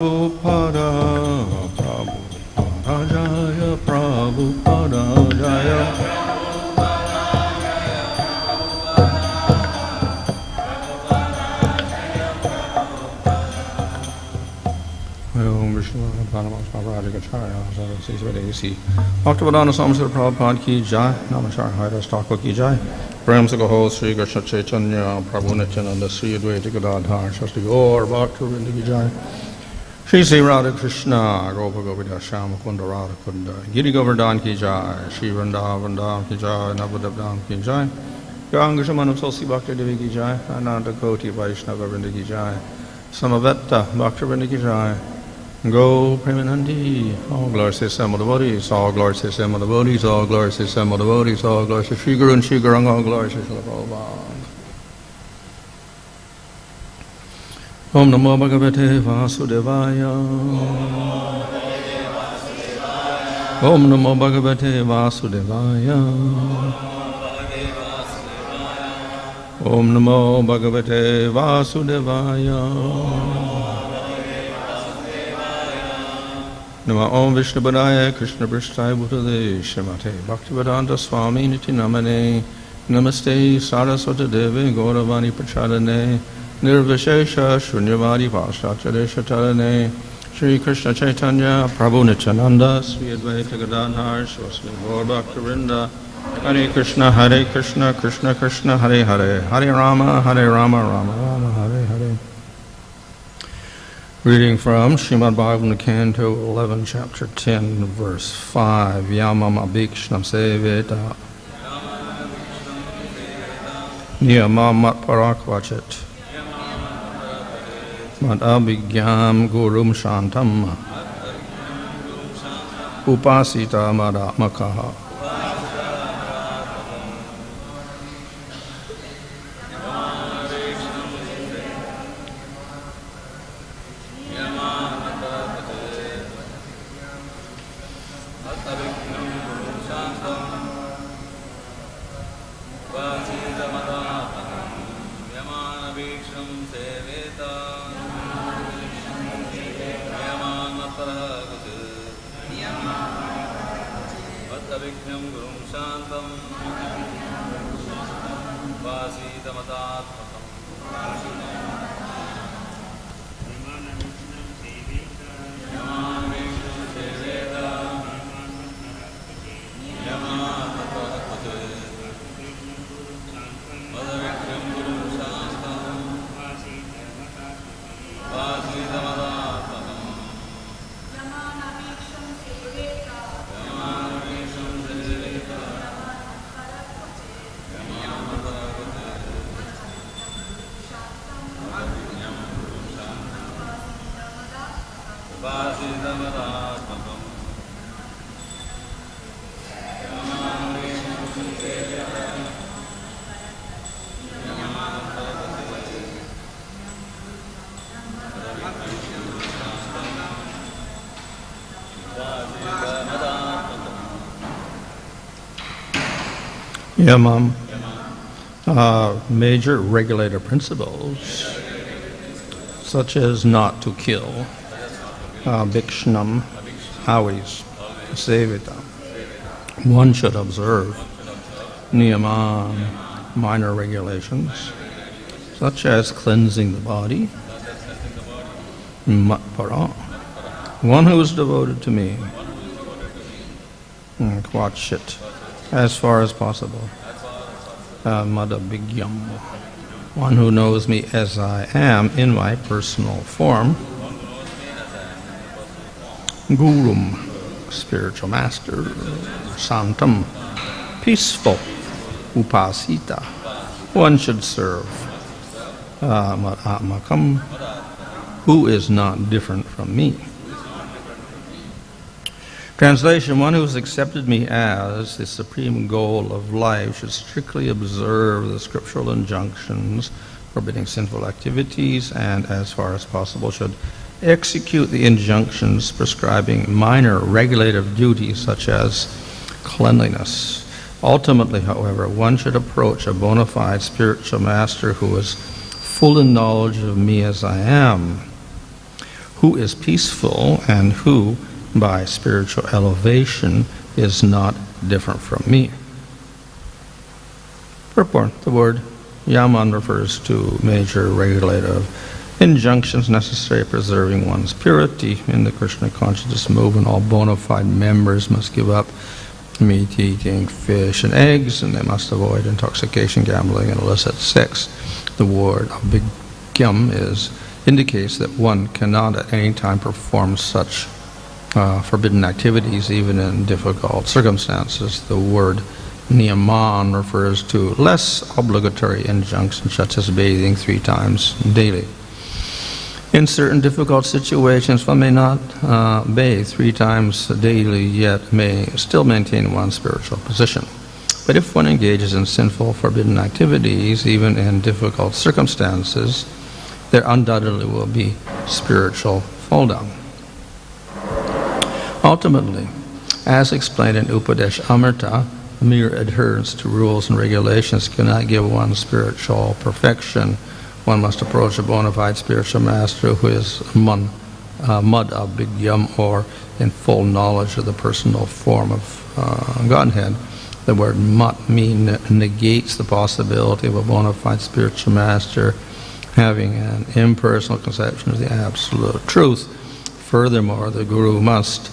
Prabhupada, Prabhupada Jaya, Prabhupada Jaya. Om Vishnu Bhanu Swami Maharaj Gacchaya, Bhaktivinoda Swami Prabhupada Ki Jai, Namaskar Haida Stakwa Ki Jai, Prem Sagaho Sri Krishna Chaitanya, Prabhu Nityananda, Sri Advaita Gadadhar, Shastri Gaur, Bhaktivinoda Ki Jai. Shri Sri Radha Krishna, Gopa Gopita Shama Kunda Radha Kunda, Giri Govardhan Ki Jai, Shri Vrindavan Dham Ki Jai, Navadip Dham Ki Jai, Ganga Shamanam Tulsi Bhakti Devi Ki Jai, Ananda Koti Vaishnava Vrinda Ki Jai, Samaveta Bhakti Vrinda Ki Jai, Go Premanandi, all glory to Sam of the Bodhis, all glory to Sam of the Bodhis, all glory to Sam of the Bodhis, all glory to Shri Guru and Shri Gurung, all glory to Srila Prabhupada. Om Namo Bhagavate Vasudevaya. Om Namo Bhagavate Vasudevaya. Om Namo Bhagavate Vasudevaya. Nama Om Vishnu Padaya Krishna Prishthaya Bhutale Shrimate Bhaktivedanta Swami Niti Namane Namaste Saraswati Devi Gauravani Prachadane Nirvishesha Shunyavadi Vasacharya Tarane Shri Krishna Chaitanya Prabhu Nityananda Sri Advaita Gadadhar Swasmi Gaur Bhaktivinoda Hare Krishna Krishna Krishna Hare Hare Hare Rama Rama Rama Hare Hare. Reading from Srimad Bhagavatam, Canto 11, Chapter 10, Verse 5. Yamān abhīkṣṇaṁ seveta niyamān mat-paraḥ kvacit mad-abhijñaṁ gurum śāntam upāsīta mad-ātmakam. mat-abhijñam gurum śāntam upāsīta mad-ātmakam Yamān, major regulative principles, such as not to kill, abhīkṣṇaṁ, always, seveta, one should observe, niyamān, minor regulations, such as cleansing the body, mat-paraḥ, one who is devoted to me, kvacit, as far as possible, mad-abhijñaṁ, one who knows me as I am in my personal form, gurum, spiritual master, śāntam, peaceful, upāsīta, one should serve, mad-ātmakam, who is not different from me. Translation: one who has accepted me as the supreme goal of life should strictly observe the scriptural injunctions forbidding sinful activities and, as far as possible, should execute the injunctions prescribing minor regulative duties such as cleanliness. Ultimately, however, one should approach a bona fide spiritual master who is full in knowledge of me as I am, who is peaceful and who, by spiritual elevation, is not different from me. Purport. The word yamān refers to major regulative injunctions necessary preserving one's purity. In the Krishna consciousness movement, all bona fide members must give up meat eating, fish, and eggs, and they must avoid intoxication, gambling, and illicit sex. The word abhīkṣṇaṁ indicates that one cannot at any time perform such forbidden activities, even in difficult circumstances. The word niyamān refers to less obligatory injunctions, such as bathing 3 times daily. In certain difficult situations, one may not bathe 3 times daily, yet may still maintain one's spiritual position. But if one engages in sinful, forbidden activities, even in difficult circumstances, there undoubtedly will be spiritual fall down. Ultimately, as explained in Upadesha Amrita, mere adherence to rules and regulations cannot give one spiritual perfection. One must approach a bona fide spiritual master who is mad-abhijñam, or in full knowledge of the personal form of Godhead. The word mat negates the possibility of a bona fide spiritual master having an impersonal conception of the absolute truth. Furthermore, the guru must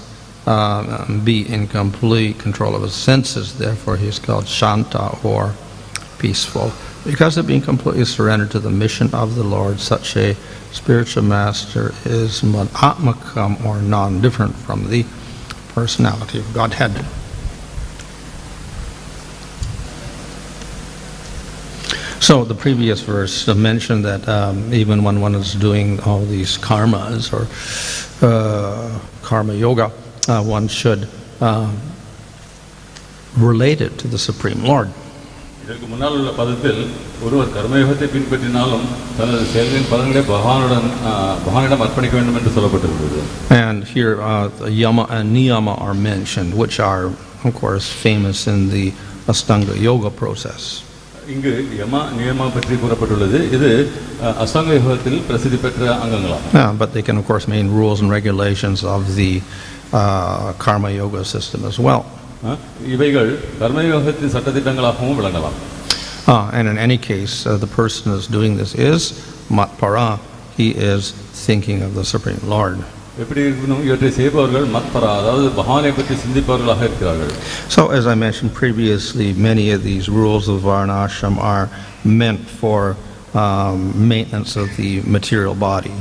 be in complete control of his senses. Therefore, he is called śāntam, or peaceful. Because of being completely surrendered to the mission of the Lord, such a spiritual master is mad-ātmakam, or non-different from the personality of Godhead. So the previous verse mentioned that even when one is doing all these karmas or karma yoga, one should relate it to the Supreme Lord. இதற்கு முன்னால் உள்ள பதத்தில் ஒருவர் கர்மயோகத்தை பின்பற்றினாலும் தனது செயல்களின் பலன்களை பகவானிடம் அர்ப்பணிக்க வேண்டும் என்று சொல்லப்பட்டிருக்கிறது. And here the yama and niyama are mentioned, which are of course famous in the Ashtanga yoga process. இங்கு யமா நியமா பற்றி கூறப்பட்டுள்ளது. இது அஷ்டாங்க யோகத்தில் பிரசித்தி பெற்ற அங்கங்களாகும். But they can of course mean rules and regulations of the karma yoga system as well. இவைகள் கர்மயோகத்தின் சட்டதிட்டங்களாகவும் விளங்கலாம். And in any case, the person who is doing this is mat-paraḥ. He is thinking of the Supreme Lord. எப்படி இருக்கணும்? இவற்றை செய்பவர்கள் mat-paraḥ, அதாவது பகவானை பற்றி சிந்திப்பவர்களாக இருக்கிறார்கள். So, as I mentioned previously, many of these rules of varnashram are meant for maintenance of the material body.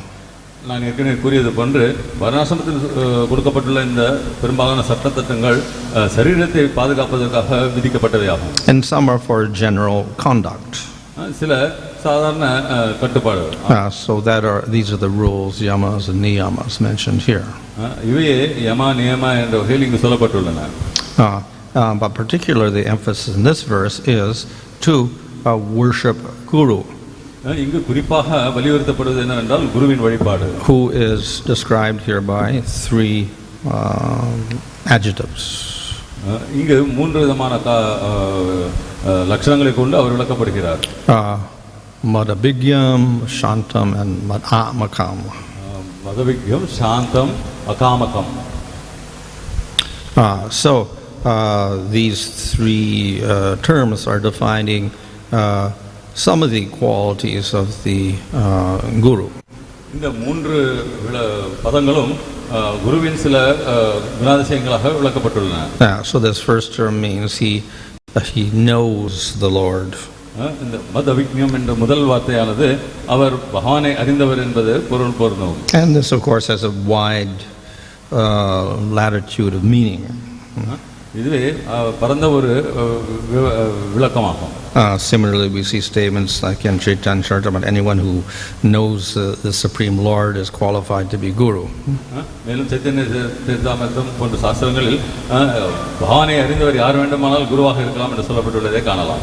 நான் ஏற்கனவே கூறியது போன்று வர்ணாசிரமத்தில் கொடுக்கப்பட்டுள்ள இந்த பெரும்பாலான சட்டத்திட்டங்கள் சரீரத்தை பாதுகாப்பதற்காக விதிக்கப்பட்டவையாகும். And some are for general conduct. சில சாதாரண கட்டுப்பாடுகள். So these are the rules, yamas and niyamas mentioned here. இவையே யமா நியமா என்ற வகையில் இங்கு சொல்லப்பட்டுள்ளன. But particularly the emphasis in this verse is to worship Guru. இங்கு குறிப்பாக வலியுறுத்தப்படுவது என்னவென்றால் குருவின் வழிபாடு. Who is described here by 3 adjectives. இங்கு 3 விதமான லட்சணங்களை கொண்டு அவர் விளக்கப்படுகிறார். Mad-abhijñam, śāntam, and mad-ātmakam. mad-abhijñam, śāntam, akamākam. So these 3 terms are defining some of the qualities of the guru. இந்த 3 பதங்களும் குருவின் சில குணாதிசயங்களாக விளக்கப்பட்டுள்ளன. So this first term means he knows the Lord. இந்த mad-abhijñam என்ற முதல் வார்த்தையானது அவர் பகவானை அறிந்தவர் என்பது பொருள் பொருந்தும். And this of course has a wide latitude of meaning. இதுவே பரந்த ஒரு விளக்கமாகும். Similarly, we see statements like in Chaitanya Charitamrita, anyone who knows the Supreme Lord is qualified to be Guru. மேலும் சைத்தன்ய சரிதாமிர்தம் போன்ற சாஸ்திரங்களில் பகவானை அறிந்தவர் யார் வேண்டுமானால் குருவாக இருக்கலாம் என்று சொல்லப்பட்டுள்ளதை காணலாம்.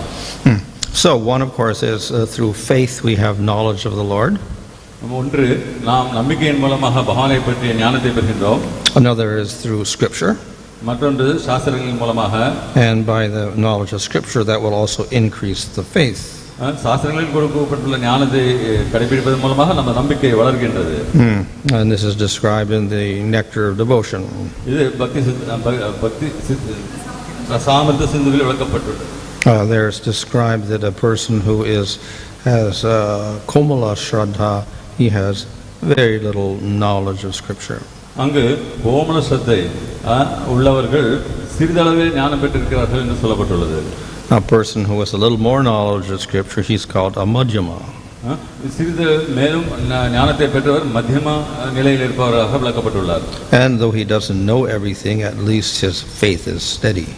So one of course is through faith we have knowledge of the Lord. ஒன்று நாம் நம்பிக்கையின் மூலமாக பகவானை பற்றிய ஞானத்தை பெறுகின்றோம். Another is through Scripture. மற்றொன்று சாஸ்திரங்களின் மூலமாக. And by the knowledge of Scripture that will also increase the faith. சாஸ்திரங்களில் கொடுக்கப்பட்டுள்ள ஞானத்தை கடைபிடிப்பதன் மூலமாக நம்ம நம்பிக்கை வளர்கின்றது. And this is described in the nectar of devotion. இது பக்தி சாமர்த்த சிந்துவில் விளக்கப்பட்டுள்ளது. There is described that a person who has komala shraddha, he has very little knowledge of scripture. அங்கு கோமல ஸ்ரத்தை உள்ளவர்கள் சிறிதளவே ஞானம் பெற்றிருக்கிறார்கள் என்று சொல்லப்பட்டுள்ளது. A person who has a little more knowledge of scripture, he's called a madhyama. சிறிது மேலும் ஞானத்தை பெற்றவர் மத்தியம நிலையில் இருப்பவராக விளக்கப்பட்டுள்ளார். And though he doesn't know everything, at least his faith is steady.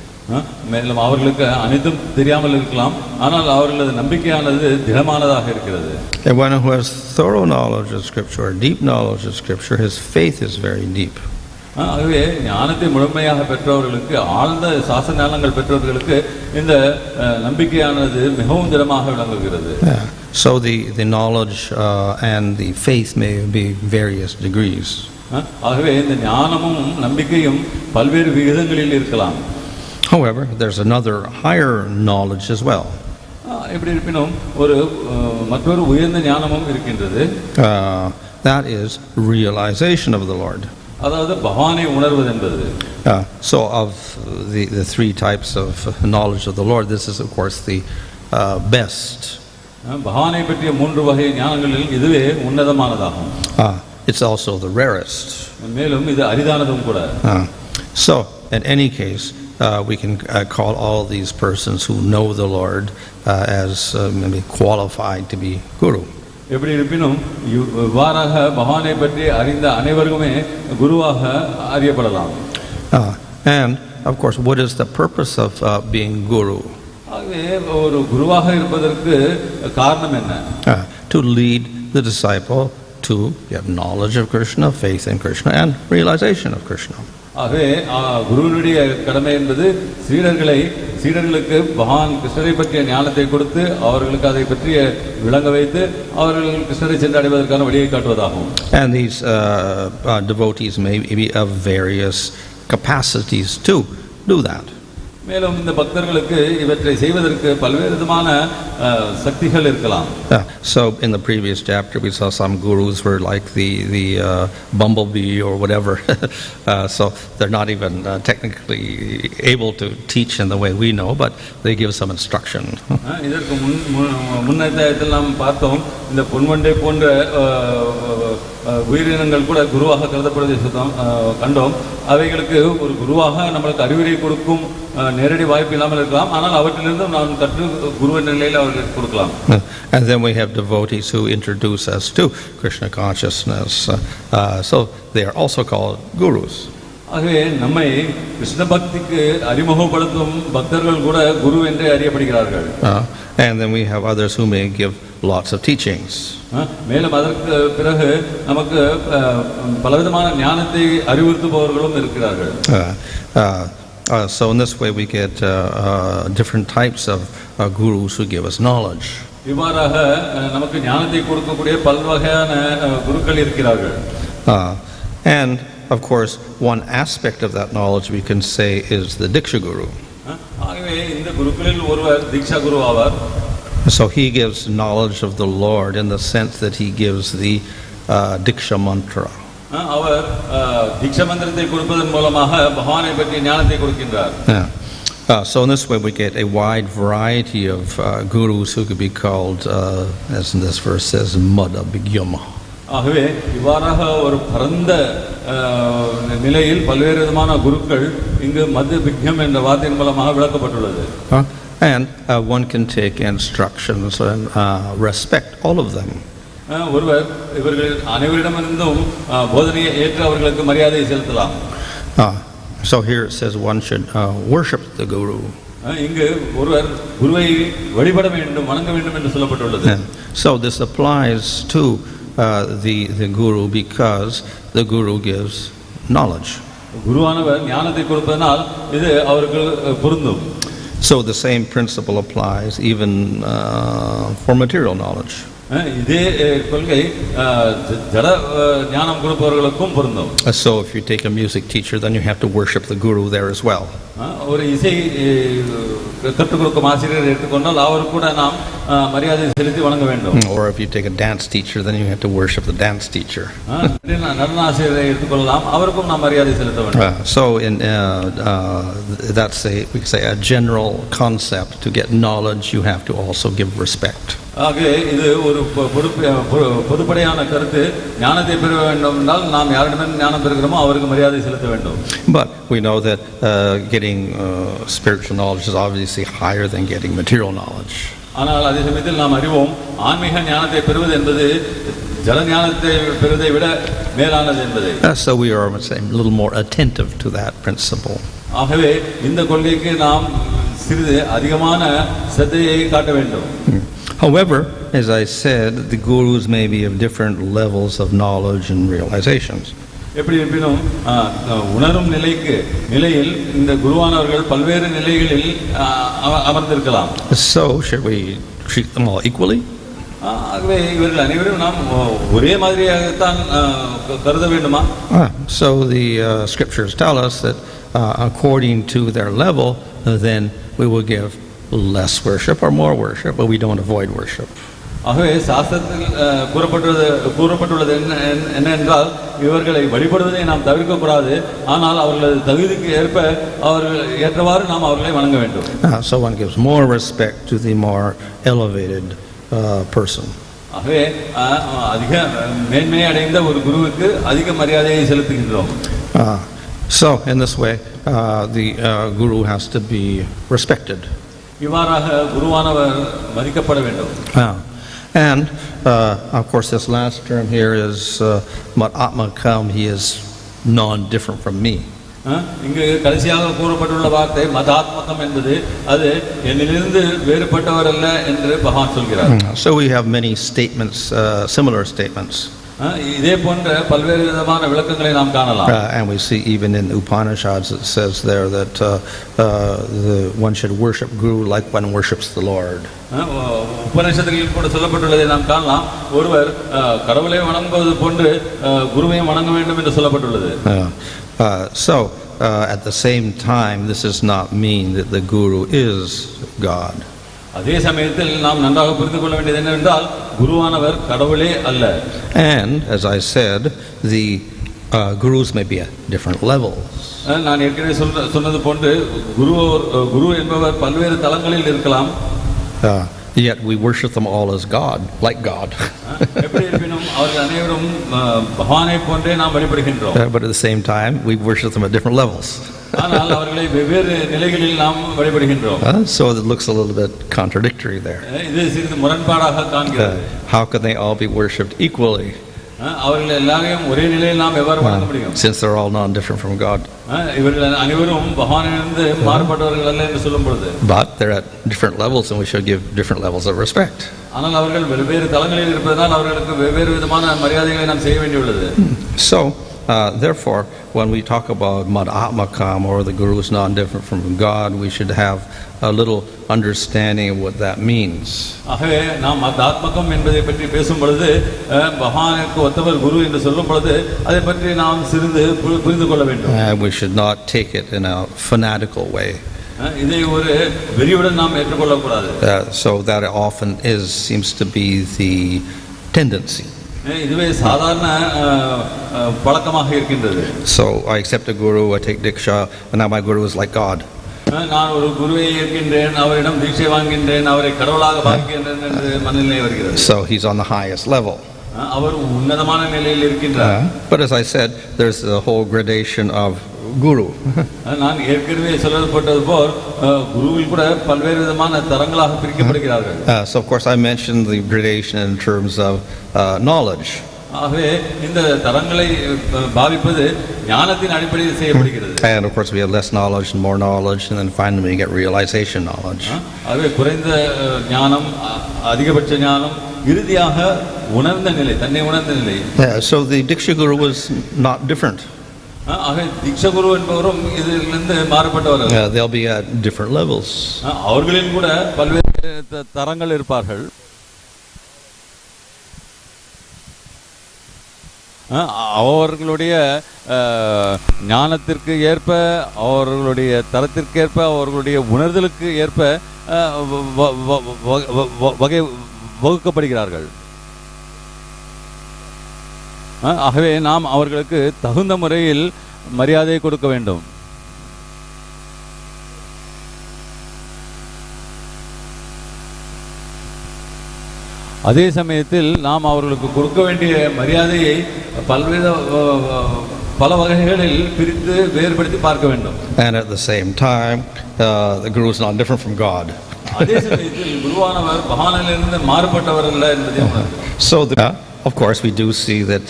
மேலும் அவர்களுக்கு அனைத்தும் தெரியாமல் இருக்கலாம், ஆனால் அவர்களது நம்பிக்கையானது திடமானதாக இருக்கிறது. And one who has thorough knowledge of scripture, or deep knowledge of scripture, his faith is very deep. ஆகவே ஞானத்தை முழுமையாக பெற்றவர்களுக்கு, ஆழ்ந்த சாஸ்திர ஞானங்கள் பெற்றவர்களுக்கு இந்த நம்பிக்கையானது மிகவும் திடமாக விளங்குகிறது. So the knowledge and the faith may be various degrees. ஆகவே இந்த ஞானமும் நம்பிக்கையும் பல்வேறு விகிதங்களில் இருக்கலாம். However, there's another higher knowledge as well. எப்படி இருப்பினும் ஒரு மற்றொரு உயர்ந்த ஞானமும் இருக்கின்றது. That is realization of the Lord. அதாவது பகவானை உணர்வது என்பது. So of the three types of knowledge of the Lord, this is of course the best. பகவானை பற்றிய மூன்று வகை ஞானங்களில் இதுவே உன்னதமானதாகும். It's also the rarest. மேலும் இது அரிதானதும் கூட. So in any case, we can call all these persons who know the Lord as maybe qualified to be guru. எப்படி இருப்பினும் இவ்வாறாக பகவானை பற்றி அறிந்த அனைவருக்குமே குருவாக அறியப்படலாம். And of course, what is the purpose of being guru? ஆகவே ஒரு குருவாக இருப்பதற்கு காரணம் என்ன? To lead the disciple to get knowledge of Krishna, faith in Krishna, and realization of Krishna. ஆகவே குருவினுடைய கடமை என்பது சீடர்களுக்கு பகவான் கிருஷ்ணரை பற்றிய ஞானத்தை கொடுத்து அவர்களுக்கு அதை பற்றிய விளங்க வைத்து அவர்கள் கிருஷ்ணரை சென்று அடைவதற்கான வழியை காட்டுவதாகும். And these devotees may be of various capacities to do that. மேலும் இந்த பக்தர்களுக்கு இவற்றை செய்வதற்கு பல்வேறு விதமான சக்திகள் இருக்கலாம். So in the previous chapter we saw some gurus were like the bumblebee or whatever. So they're not even technically able to teach in the way we know, but they give some instruction. இதற்கு முன்னத்தில் நாம் பார்த்தோம், இந்த பொன்வண்டை போன்ற உயிரினங்கள் கூட குருவாக கருதப்படுவதை கண்டோம். அவைகளுக்கு ஒரு குருவாக நம்மளுக்கு அறிவுரை கொடுக்கும் நேரடி வாய்ப்பு இல்லாமல் இருக்கலாம், ஆனால் அவற்றிலிருந்து நாம் கற்று குருவின் நிலையில் அவர்களுக்கு கொடுக்கலாம். And then we have devotees who introduce us to Krishna consciousness, so they are also called gurus. ஆகவே நம்மை கிருஷ்ண பக்திக்கு அறிமுகப்படுத்தும் பக்தர்கள் கூட குரு என்றே அறியப்படுகிறார்கள். And then we have others who may give lots of teachings. மேலும் அதற்கு பிறகு நமக்கு பலவிதமான ஞானத்தை அறிவுறுத்துபவர்களும் இருக்கிறார்கள். So in this way we get different types of gurus who give us knowledge. இவ்வாறாக நமக்கு ஞானத்தை கொடுக்கக்கூடிய பல்வகையான குருக்கள் இருக்கிறார்கள். And of course one aspect of that knowledge we can say is the diksha guru. ஆகவே இந்த குருக்களில் ஒருவர் தீக்ஷா குரு ஆவார். So he gives knowledge of the Lord in the sense that he gives the diksha mantra. அவர் தீக்ஷா மந்திரத்தை கொடுப்பதன் மூலமாக பகவானை பற்றிய ஞானத்தை கொடுக்கின்றார். So in this way we get a wide variety of gurus who could be called, as in this verse says, mad-abhijñaṁ. ஆகவே இவ்வாறாக ஒரு பரந்த நிலையில் பல்வேறு விதமான குருக்கள் இங்கு மத்-abhijñam என்ற வார்த்தையின் மூலமாக விளக்கப்பட்டுள்ளது. And one can take instructions and respect all of them. ஒருவர் இவர்கள் அனைவரிடமிருந்தும் போதனையை ஏற்று அவர்களுக்கு மரியாதை செலுத்தலாம். So here it says one should worship the guru. இங்கு ஒருவர் குருவை வழிபட வேண்டும், வணங்க வேண்டும் என்று சொல்லப்பட்டுள்ளது. So this applies to the guru because the guru gives knowledge. குருவானவர் ஞானத்தை கொடுப்பதனால் இது அவருக்கு பொருந்தும். So the same principle applies even for material knowledge. இதே கொள்கை ஜட ஞானம் கொடுப்பவர்களுக்கும் பொருந்தும். So if you take a music teacher, then you have to worship the guru there as well. ஒரு இசை கற்றுக் கொடுக்கும் ஆசிரியர் எடுத்துக்கொண்டால் அவருக்கு கூட நாம் மரியாதை செலுத்தி வணங்க வேண்டும். Or if you take a dance teacher, then you have to worship the dance teacher. நடன ஆசிரியரை எடுத்துக்கொள்ளலாம், அவருக்கும் நாம் மரியாதை செலுத்த வேண்டும். So that's we could say a general concept. To get knowledge, you have to also give respect. ஆகவே இது ஒரு பொதுப்படையான கருத்து. ஞானத்தை பெற வேண்டும் என்றால் நாம் யாரிடமிருந்து ஞானம் பெறுகிறோமோ அவருக்கு மரியாதை செலுத்த வேண்டும். But we know that getting spiritual knowledge is obviously higher than getting material knowledge. ஆனால் அதே சமயத்தில் நாம் அறிவோம் ஆன்மீக ஞானத்தை பெறுவது என்பது ஜட ஞானத்தை பெறுவதை விட மேலானது என்பதை. So we are, let's say, a little more attentive to that principle. ஆகவே இந்த கொள்கைக்கு நாம் சிறிது அதிகமான சிரத்தையை காட்ட வேண்டும். However, as I said, the gurus may be of different levels of knowledge and realizations. எப்படி இருப்பினும் உணரும் நிலையில் இந்த குருவானவர்கள் பல்வேறு நிலைகளில் அமர்ந்திருக்கலாம். So should we treat them all equally? ஆகவே இவர்கள் அனைவரும் நாம் ஒரே மாதிரியாகத்தான் கருத வேண்டுமா? So the scriptures tell us that according to their level, then we will give less worship or more worship, but we don't avoid worship. ஆகவே சாஸ்திரத்தில் கூறப்பட்டுள்ளது என்னென்றால் இவர்களை வழிபடுவதை நாம் தவிர்க்க கூடாது, ஆனால் அவர்களது தகுதிக்கு ஏற்ப அவர்கள் ஏற்றவாறு நாம் அவர்களை வணங்க வேண்டும். So one gives more respect to the more elevated person. ஆகவே அதிக மேன்மை அடைந்த ஒரு குருவுக்கு அதிக மரியாதையை செலுத்துகின்றோம். So in this way, the guru has to be respected. இவ்வாறாக குருவானவர் மதிக்கப்பட வேண்டும். And of course, this last term here is mad-abhijñaṁ. He is non-different from me. இங்கு கடைசியாக கூறப்பட்டுள்ள வார்த்தை mad-ātmakam என்பது அது என்னிலிருந்து வேறுபட்டவர் அல்ல என்று பகவான் சொல்கிறார். So we have many statements, similar statements. இதே போன்ற பல்வேறு விதமான விளக்கங்களை நாம் காணலாம். And we see even in the Upanishads it says there that one should worship Guru like one worships the Lord. உபநிஷத்துகளில் கூட சொல்லப்பட்டுள்ளதை நாம் காணலாம். ஒருவர் கடவுளை வணங்குவது போன்று குருவையும் வணங்க வேண்டும் என்று சொல்லப்பட்டுள்ளது. So at the same time, this does not mean that the Guru is God. அதே சமயத்தில் நாம் நன்றாக புரிந்து கொள்ள வேண்டியது என்னவென்றால் குருவானவர் கடவுளே அல்ல. And as I said, the gurus may be at different levels. நான் ஏற்கனவே சொன்னது போன்று குரு என்பவர் பல்வேறு தளங்களில் இருக்கலாம். Yet we worship them all as God, like God. எப்படி இருப்பினும் அவர்கள் அனைவரும் பகவானை போன்றே நாம் வழிபடுகின்றோம். But at the same time, we worship them at different levels. ஆனால் அவர்களை வெவ்வேறு நிலைகளில் நாம் வழிபடுகின்றோம். So it looks a little bit contradictory there. இது சிறிது முரண்பாடாக காண்கிறது. How can they all be worshipped equally? அவர்கள் எல்லாரையும் ஒரே நிலையில் நாம் எவ்வாறு வணங்க முடியும்? Since they're all non-different from God. இவர்கள் அனைவரும் பகவானிலிருந்து மாறுபட்டவர்கள் அல்ல என்று சொல்லும் பொழுது. But they're at different levels and we should give different levels of respect. ஆனால் அவர்கள் வெவ்வேறு தளங்களில் இருப்பதனால் அவர்களுக்கு வெவ்வேறு விதமான மரியாதைகளை நாம் செய்ய வேண்டியுள்ளது. So therefore, when we talk about mad-ātmakam or the Guru is non-different from God, we should have a little understanding of what that means. ஆகவே நாம் mad-ātmakam என்பதை பற்றி பேசும் பொழுது பகவானுக்கு ஒத்தவர் குரு என்று சொல்லும் பொழுது அதை பற்றி நாம் சிறிது புரிந்து கொள்ள வேண்டும். We should not take it in a fanatical way. இதை ஒரு வெறியுடன் நாம் ஏற்றுக்கொள்ள கூடாது. So that often seems to be the tendency. இதுவே சாதாரண பழக்கமாக இருக்கின்றது. So I accept a guru, I take diksha, and now my guru is like God. நான் ஒரு குருவை ஏற்கின்றேன், அவரிடம் தீட்சை வாங்குகின்றேன், அவரை கடவுளாக பார்க்கின்றேன் என்று மனநிலை வருகிறது. So he's on the highest level. அவர் உன்னதமான நிலையில் இருக்கின்றார். But as I said, there's a whole gradation of guru. நான் ஏற்கனவே சொல்லப்பட்டது போல் குருவில் கூட பல்வேறு விதமான தரங்களாக பிரிக்கப்படுகிறார்கள். So of course I mentioned the gradation in terms of knowledge. ஆகவே இந்த தரங்களை பாவிப்பது ஞானத்தின் அடிப்படையில் செய்யப்படுகிறது. And of course we have less knowledge and more knowledge, and then finally we get realization knowledge. ஆகவே குறைந்த ஞானம், அதிகபட்ச ஞானம், இறுதியாக உணர்ந்த நிலை, தன்னை உணர்ந்த நிலை. So the Diksha Guru was not different. ஆகவே தீட்சா குரு என்பவரும் இதிலிருந்து மாறுபட்டவர்கள். They'll be at different levels. அவர்களில் கூட பல்வேறு தரங்கள் இருப்பார்கள். அவர்களுடைய ஞானத்திற்கு ஏற்ப, அவர்களுடைய தரத்திற்கேற்ப, அவர்களுடைய உணர்தலுக்கு ஏற்ப வகை வகுக்கப்படுகிறார்கள். ஆகவே நாம் அவர்களுக்கு தகுந்த முறையில் மரியாதை கொடுக்க வேண்டும். அதே சமயத்தில் நாம் அவர்களுக்கு கொடுக்க வேண்டிய மரியாதையை பல வகைகளில் பிரித்து வேறுபடுத்தி பார்க்க வேண்டும். And at the same time, the guru is not different from God. அதே சமயத்தில் குருவானவர் பகவானிலிருந்து மாறுபட்டவர் அல்ல என்பதை So of course we do see that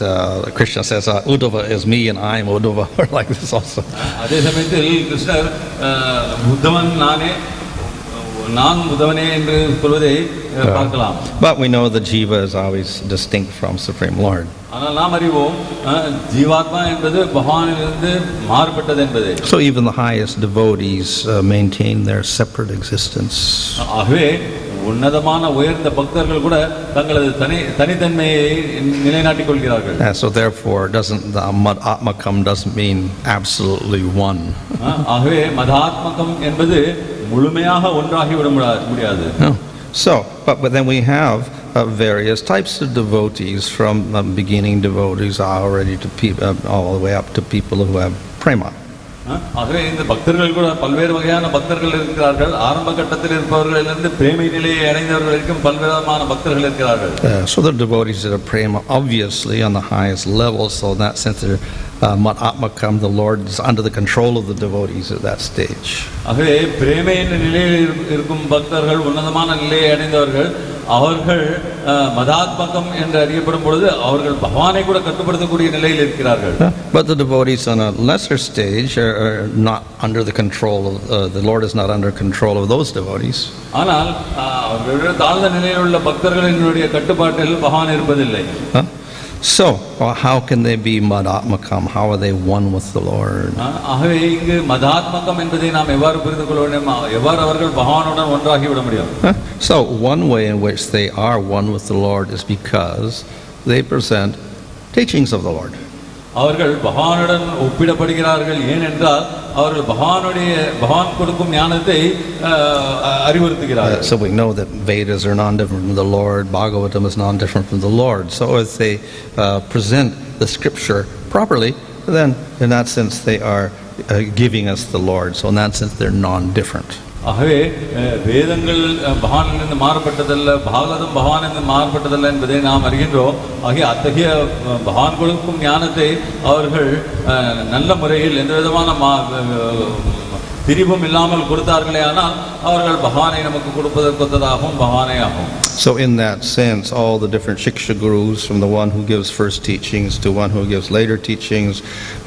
Krishna says Uddhava is me and I am Uddhava, or like this also. அதே சமயத்தில் கிருஷ்ணர் உத்தவன் நான் உத்தவனே என்று சொல்வதை பார்க்கலாம். But we know that jiva is always distinct from Supreme Lord. ஆனால் நாம் அறிவோம் ஜீவாத்மா என்பது பகவானிலிருந்து மாறுபட்டது என்பது. So even the highest devotees maintain their separate existence. ஆகவே உன்னதமான உயர்ந்த பக்தர்கள் கூட தங்களது தனித்தன்மையை நிலைநாட்டிக் கொள்கிறார்கள். So therefore the mad-ātmakam doesn't mean absolutely one. ஆகவே mad-ātmakam என்பது முழுமையாக ஒன்றாகி விட முடியாது. So but then we have various types of devotees, from beginning devotees already to all the way up to people who have prema. ஆகவே இந்த பக்தர்கள் கூட பல்வேறு வகையான பக்தர்கள் இருக்கிறார்கள். ஆரம்ப கட்டத்தில் இருப்பவர்களிலிருந்து பிரேமை நிலையை அடைந்தவர்கள் வரைக்கும் பல்வேறான பக்தர்கள் இருக்கிறார்கள். So the devotees that are prema obviously on the highest level, so in that sense mat-abhijñaṁ, the Lord is under the control of the devotees at that stage. ஆகவே பிரேமை என்ற நிலையில் இருக்கும் பக்தர்கள், உன்னதமான நிலையை அடைந்தவர்கள், அவர்கள் mad-ātmakam என்று அறியப்படும் பொழுது அவர்கள் பகவானை கூட கட்டுப்படுத்தக்கூடிய நிலையில் இருக்கிறார்கள். But the devotees on a lesser stage are not under the control of the Lord is not under control of those devotees. ஆனால் அவர்களுடைய தாழ்ந்த நிலையில் உள்ள பக்தர்களினுடைய கட்டுப்பாட்டில் பகவான் இருப்பதில்லை. So how can they be mad-ātmakam? How are they one with the Lord? ஆகவே இங்கு mad-ātmakam என்பதை நாம் எவ்வாறு புரிந்து கொள்ள வேண்டும்? எவ்வாறு அவர்கள் பகவானுடன் ஒன்றாகி விட முடியும்? So one way in which they are one with the Lord is because they present teachings of the Lord. அவர்கள் பகவானுடன் ஒப்பிடப்படுகிறார்கள். ஏனென்றால் அவர்கள் பகவான் கொடுக்கும் ஞானத்தை அறிவுறுத்துகிறார்கள். So we know that Vedas are non-different from the Lord, Bhagavatam is non-different from the Lord. So if they present the scripture properly, then in that sense they are giving us the Lord. So in that sense they're non-different. ஆகவே வேதங்கள் பகவானிலிருந்து மாறுபட்டதல்ல, பாகவதம் பகவானிலிருந்து மாறுபட்டதல்ல என்பதை நாம் அறிகின்றோம். ஆகிய அத்தகைய பகவான் கொடுக்கும் ஞானத்தை அவர்கள் நல்ல முறையில் எந்த விதமான திரிபும் இல்லாமல் கொடுத்தார்களே, ஆனால் அவர்கள் பகவானை நமக்கு கொடுப்பதற்கொத்ததாகவும் பகவானே ஆகும். So in that sense, all the different shiksha gurus, from the one who gives first teachings to one who gives later teachings,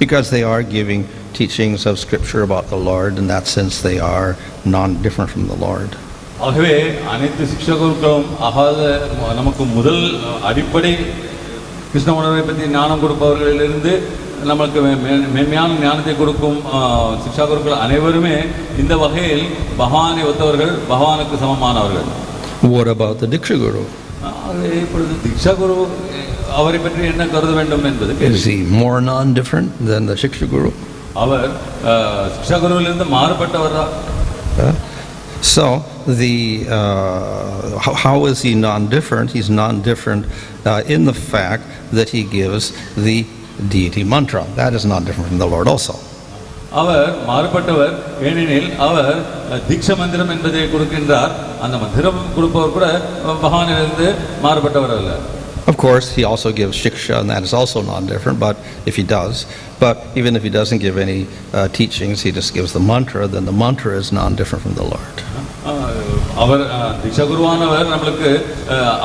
because they are giving teachings of scripture about the Lord, in that sense they are non-different from the Lord. ஆகவே அனைத்து சிக்ஷகர்களும் நமக்கு முதல் அடிப்படை கிருஷ்ண உணர்வை பற்றி ஞானம் கொடுப்பவர்களிலிருந்து நமக்கு மேன்மையான ஞானத்தை கொடுக்கும் சிக்ஷாகுருக்கள் அனைவருமே இந்த வகையில் பகவானை ஒத்தவர்கள், பகவானுக்கு சமமானவர்கள். What about the Diksha Guru? இப்பொழுது Diksha Guru அவரை பற்றி என்ன கருத வேண்டும் என்பது. Is he more non-different than the Shiksha Guru? Our Shiksha Guruவிலிருந்து மாறுபட்டவரா? So how is he non-different? He's non-different in the fact that he gives the deity mantra. That is not different from the Lord also. அவர் மாறுபட்டவர் ஏனெனில் அவர் தீட்ச மந்திரம் என்பதை கொடுக்கின்றார். அந்த மந்திரம் கொடுப்பவர் கூட பகவானிலிருந்து மாறுபட்டவர் அல்ல. Of course, he also gives shiksha, and that is also non-different. But even if he doesn't give any teachings, he just gives the mantra. Then the mantra is non-different from the Lord. அவர் தீட்சா குருவானவர் நம்மளுக்கு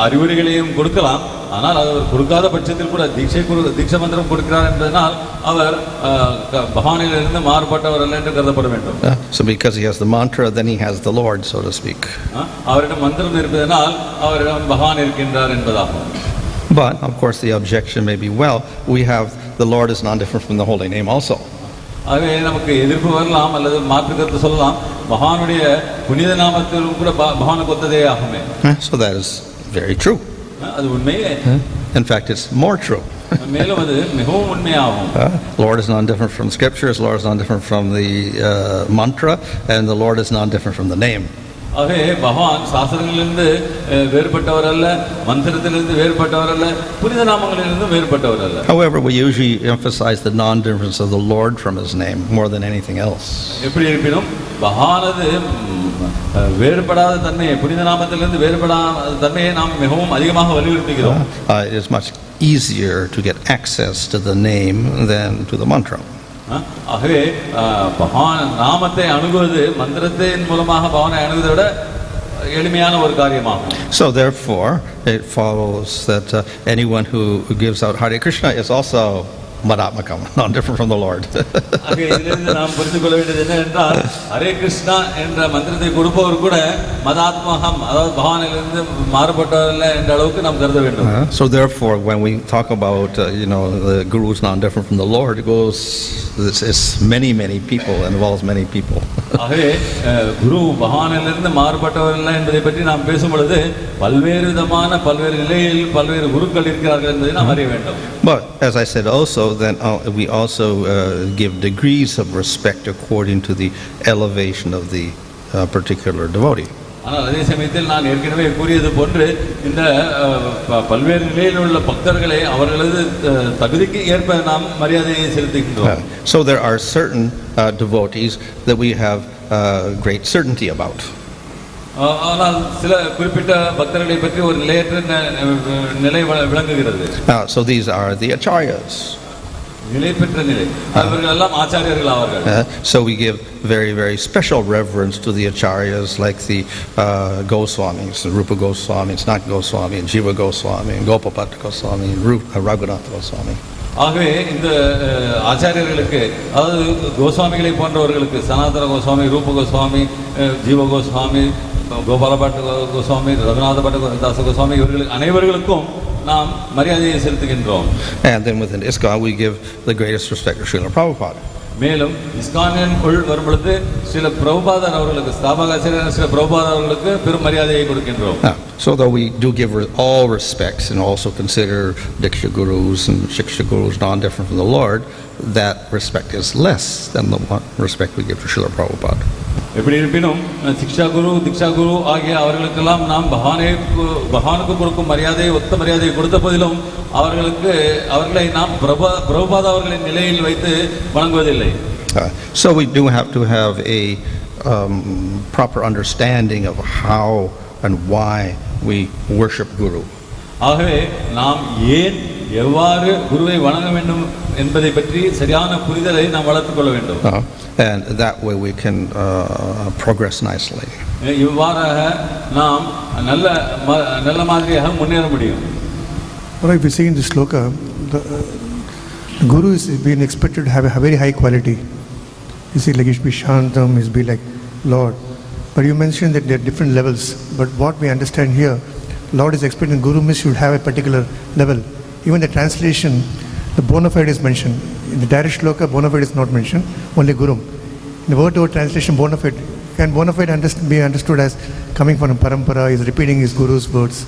அறிவுரைகளையும் கொடுக்கலாம். ஆனால் அவர் கொடுக்காத பட்சத்தில் கூட தீட்சை மந்திரம் கொடுக்கிறார் என்பதனால் அவர் பகவானிலிருந்து மாறுபட்டவர் அல்ல என்று கருதப்பட வேண்டும். So because he has the mantra, then he has the Lord, so to speak. அவரிடம் மந்திரம் இருப்பதனால் அவரிடம் பகவான் இருக்கின்றார் என்பதாகும். But of course the objection may be, well, we have the Lord is non-different from the holy name also. ஆகவே நமக்கு எதிர்ப்பு வரலாம் அல்லது மாற்று கருத்து சொல்லலாம். பகவானுடைய புனித நாமத்திலும் கூட பகவானுக்கு ஒத்ததே ஆகுமே. So that is very true. அது உண்மையே. In fact, it's more true. மேலும் அது மிகவும் உண்மையாகும். Lord is not different from scriptures, Lord is not different from the mantra, and the Lord is not different from the name. ஆகவே பகவான் சாஸ்திரங்களிலிருந்து வேறுபட்டவர் அல்ல, மந்திரத்திலிருந்து வேறுபட்டவர் அல்ல, புனித நாமங்களிலிருந்து வேறுபட்டவர் அல்ல. However, we usually emphasize the non-difference of the Lord from his name more than anything else. எப்படி இருப்பினும் பகவானது வேறுபடாத தன்மையை, புனித நாமத்திலிருந்து வேறுபடாத தன்மையை நாம் மிகவும் அதிகமாக வலியுறுத்துகிறோம். It is much easier to get access to the name than to the mantra. ஆகவே பகவான் நாமத்தை அணுகுவது மந்திரத்தின் மூலமாக பகவானை அணுகுவதை விட எளிமையான ஒரு காரியமாகும். So therefore it follows that anyone who gives out Hare Krishna is also mad-ātmakam, not different from the Lord. ஆகவே இதிலிருந்து நாம் புரிந்து கொள்ள வேண்டியது என்னவென்றால், ஹரே கிருஷ்ணா என்ற மந்திரத்தை கொடுப்பவர் கூட மத்-ātmakam, அதாவது பகவானிலிருந்து மாறுபட்டவரல்ல என்ற அளவுக்கு நாம் கருத வேண்டும். So therefore when we talk about the guru is not different from the Lord, it goes, it's many people, involves many people. ஆகவே குரு பகவானிலிருந்து மாறுபட்டவரல்ல என்பதை பற்றி நாம் பேசும் பொழுது பல்வேறு விதமான பல்வேறு நிலையில் பல்வேறு குருக்கள் இருக்கிறார்கள் என்பதை நாம் அறிய வேண்டும். But as I said also, then we also give degrees of respect according to the elevation of the particular devotee. ஆனால் அதே சமயத்தில் நான் ஏற்கனவே கூறியது போன்று இந்த பல்வேறு நிலையில் உள்ள பக்தர்களை அவர்களது தகுதிக்கு ஏற்ப நாம் மரியாதையை செலுத்துகின்றோம். So there are certain devotees that we have great certainty about. ஆனால் சில குறிப்பிட்ட பக்தர்களை பற்றி ஒரு நிலையற்ற நிலை விளங்குகிறது. So these are the acharyas. நிலை பெற்ற நிலை, அவர்கள் எல்லாம் ஆச்சாரியர்கள் ஆவார்கள். So we give very special reverence to the acharyas like the Goswamis, Rupa Goswami, not Goswami, Jiva Goswami, Gopalbhatta Goswami, Raghunath Goswami. ஆகவே இந்த ஆச்சாரியர்களுக்கு, அதாவது கோஸ்வாமிகளை போன்றவர்களுக்கு, சனாதன கோஸ்வாமி, ரூப கோஸ்வாமி, ஜீவ கோஸ்வாமி, கோபாலபட்ட கோஸ்வாமி, ரகுநாத பட்ட தாச கோஸ்வாமி, இவர்களுக்கு அனைவர்களுக்கும் நாம் மரியாதையை செலுத்துகின்றோம். And then within ISKCON we give the greatest respect to Srila Prabhupada. மேலும் இஸ்கானின் உள் வரும்பொழுது சில பிரபுபாதர் அவர்களுக்கு, ஸ்தாபக ஆச்சாரியர் சில பிரபுபாதர் அவர்களுக்கு பெரும் மரியாதையை கொடுக்கின்றோம். So though we do give all respects and also consider Diksha Gurus and Shiksha Gurus non-different from the Lord, that respect is less than the respect we give to Srila Prabhupada. எப்படி இருப்பினும் சிக்ஷா குரு, திக்ஷா குரு ஆகிய அவர்களுக்கெல்லாம் நாம் பகவானுக்கு கொடுக்கும் மரியாதையை, ஒத்த மரியாதையை கொடுத்த போதிலும் அவர்களை நாம் பிரபுபாத அவர்களின் நிலையில் வைத்து வணங்குவதில்லை. So we do have to have a proper understanding of how and why we worship Guru. ஆகவே நாம் ஏன் எவ்வாறு குருவை வணங்க வேண்டும் என்பதை பற்றி சரியான புரிதலை நாம் வளர்த்துக் கொள்ள வேண்டும். And that way we can progress nicely. இவ்வாறாக நாம் நல்ல மாதிரியாக முன்னேற முடியும். Well, if we see in this sloka, the guru is being expected to have a very high quality. You see, like it should be śāntam, it should be like Lord. But you mentioned that there are different levels. But what we understand here, Lord is expecting guru should have a particular level. Even the translation, the bona fide is mentioned. In the direct shloka, bona fide is not mentioned, only gurum. In the word-to-word translation, bona fide, can bona fide be understood as coming from a parampara, is repeating his guru's words?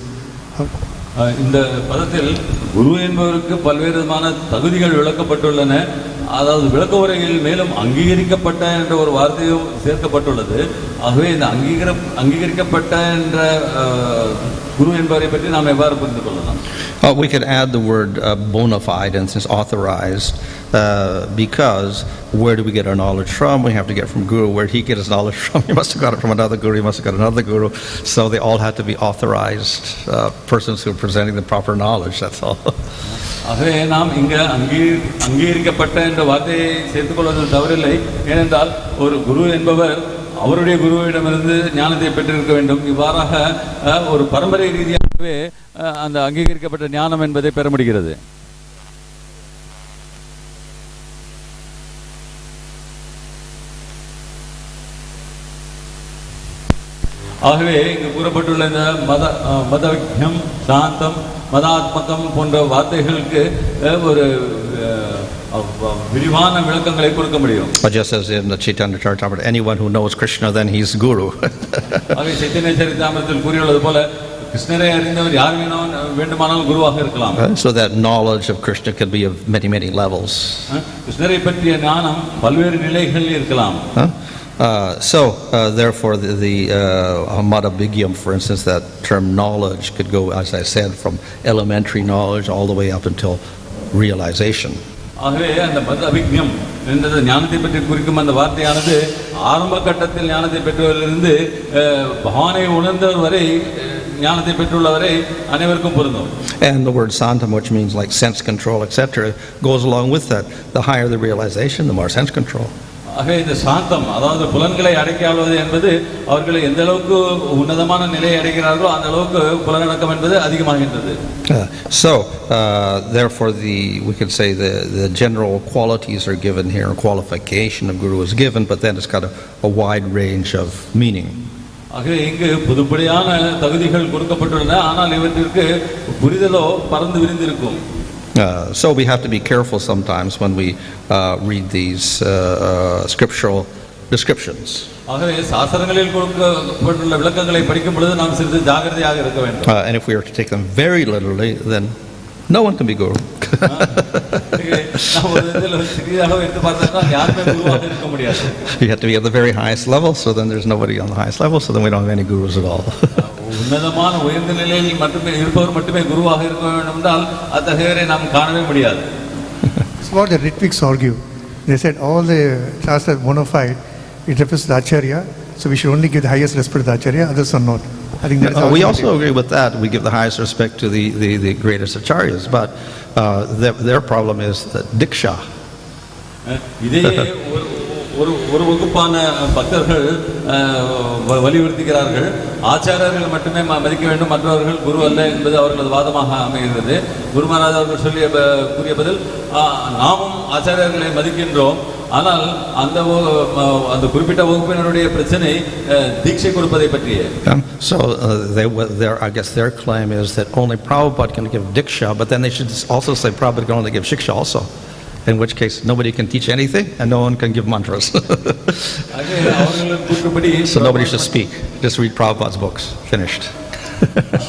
இந்த பதத்தில் குரு என்பவருக்கு பல்வேறு விதமான தகுதிகள் விளக்கப்பட்டுள்ளன. அதாவது விளக்க உரையில் மேலும் அங்கீகரிக்கப்பட்ட என்ற ஒரு வார்த்தையும் சேர்க்கப்பட்டுள்ளது. ஆகவே இந்த அங்கீகரிக்கப்பட்ட என்ற குரு என்பவரை பற்றி நாம் எவ்வாறு புரிந்து கொள்ளலாம்? We could add the word bona fide and since authorized because where do we get our knowledge from? We have to get from Guru. Where did he get his knowledge from? He must have got it from another Guru. He must have got another Guru. So they all had to be authorized persons who are presenting the proper knowledge. That's all. ஆகவே நாம் இங்கே அங்கீகரிக்கப்பட்ட என்ற வார்த்தையை சேர்த்துக்கொள்வது தவறில்லை. ஏனென்றால் ஒரு குரு என்பவர் அவருடைய குருவிடமிருந்து ஞானத்தை பெற்றிருக்க வேண்டும். இவ்வாறாக ஒரு பரம்பரை ரீதியாகவே அந்த அங்கீகரிக்கப்பட்ட ஞானம் என்பதை பெற முடிகிறது. ஆகவே இங்கு கூறப்பட்டுள்ள இந்த மad-abhijñaṁ, śāntam, mad-ātmakam போன்ற வார்த்தைகளுக்கு ஒரு விரிவான விளக்கங்களை கொடுக்க முடியும். Just as in the Chaitanya Charitamrita, anyone who knows Krishna, then he's Guru. ஆகவே சைத்தன்ய சரிதாமிரத்தில் கூறியுள்ளது போல கிருஷ்ணரை அறிந்தவர் யார் வேண்டுமானாலும் குருவாக இருக்கலாம். So that knowledge of Krishna can be of many, many levels. கிருஷ்ணரை பற்றிய ஞானம் பல்வேறு நிலைகளில் இருக்கலாம். Therefore, the mad-abhijñaṁ, for instance, that term knowledge could go, as I said, from elementary knowledge all the way up until realization. ஆகவே அந்த mad-abhijñam என்ற ஞானத்தை பற்றி குறிக்கும் அந்த வார்த்தையானது ஆரம்ப கட்டத்தில் ஞானத்தை பெற்றவரிலிருந்து பகவானை உணர்ந்தவர் வரை ஞானத்தை பெற்றுள்ளவரை அனைவருக்கும் பொருந்தும். And the word śāntam, which means like sense control, etc., goes along with that. The higher the realization, the more sense control. ஆகவே இந்த சாந்தம், அதாவது புலன்களை அடக்கியாள்வது என்பது அவர்களை எந்த அளவுக்கு உன்னதமான நிலையை அடைகிறார்களோ அந்த அளவுக்கு புலனடக்கம் என்பது அதிகமாகின்றது. Therefore, we could say the general qualities are given here, a qualification of guru is given, but then it's got a wide range of meaning. ஆகவே இங்கு பொதுப்படையான தகுதிகள் கொடுக்கப்பட்டுள்ளன, ஆனால் இவற்றிற்கு புரிதலோ பறந்து விரிந்திருக்கும். So we have to be careful sometimes when we read these scriptural descriptions. ஆகவே சாஸ்திரங்களில் கொடுக்கப்பட்டுள்ள விளக்கங்களை படிக்கும் பொழுது நாம் சிறிது ஜாகிரதையாக இருக்க வேண்டும். And if we are to take them very literally, then no one can be guru. You have to be at the very highest level, so then there's nobody on the highest level, so then we don't have any gurus at all. உன்னதமான உயர்ந்த நிலையில் மட்டுமே இருப்பவர் மட்டுமே குருவாக இருக்க வேண்டும் என்றால் அத்தகையவரை நாம் காணவே முடியாது. It's what the Ritviks argue. They said all the shastras bona fide, it refers to the acharya, so we should only give the highest respect to the acharya, others are not. I think that's we also agree with that. We give the highest respect to the greatest acharyas, but their problem is that diksha. இதையே ஒரு வகுப்பான பக்தர்கள் வலியுறுத்துகிறார்கள், ஆச்சாரியர்கள் மட்டுமே மதிக்க வேண்டும், மற்றவர்கள் குரு அல்ல என்பது அவர்களது வாதமாக அமைகிறது. குரு மகாராஜ் அவர்கள் கூறிய பதில், நாமும் ஆச்சாரியர்களை மதிக்கின்றோம், ஆனால் அந்த குறிப்பிட்ட வகுப்பினருடைய பிரச்சனை தீட்சை கொடுப்பதை பற்றியே. So I guess their claim is that only Prabhupada can give diksha, but then they should also say Prabhupada can only give shiksha also. In which case, nobody can teach anything and no one can give mantras. So nobody should speak. Just read Prabhupada's books. Finished.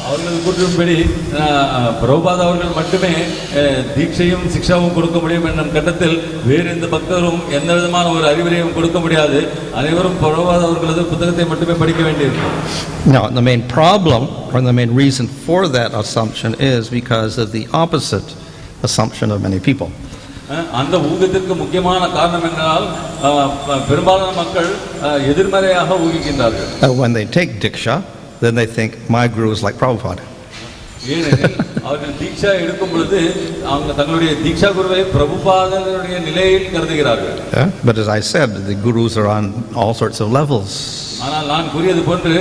அவர்கள் கூற்றும்படி பிரபுபாத அவர்கள் மட்டுமே தீட்சையும் சிக்ஷாவும் கொடுக்க முடியும் என்னும் கட்டத்தில் வேறு எந்த பக்தரும் எந்த விதமான ஒரு அறிவுரையும் கொடுக்க முடியாது. அனைவரும் பிரபுபாத அவர்களது புத்தகத்தை மட்டுமே படிக்க வேண்டியிருக்கும். Now, the main problem or the main reason for that assumption is because of the opposite assumption of many people. அந்த ஊகத்திற்கு முக்கியமான காரணம் என்றால் பெரும்பாலான மக்கள் எதிர்மறையாக ஊகிக்கின்றார்கள். When they take diksha, then they think my guru is like Prabhupada. ஏனெனில் அவர்கள் தீட்சா எடுக்கும் பொழுது அவங்க தங்களுடைய தீட்சா குருவை பிரபுபாதருடைய நிலையில் கருதுகிறார்கள். But as I said, the gurus are on all sorts of levels. ஆனால் நான் கூறியது போன்று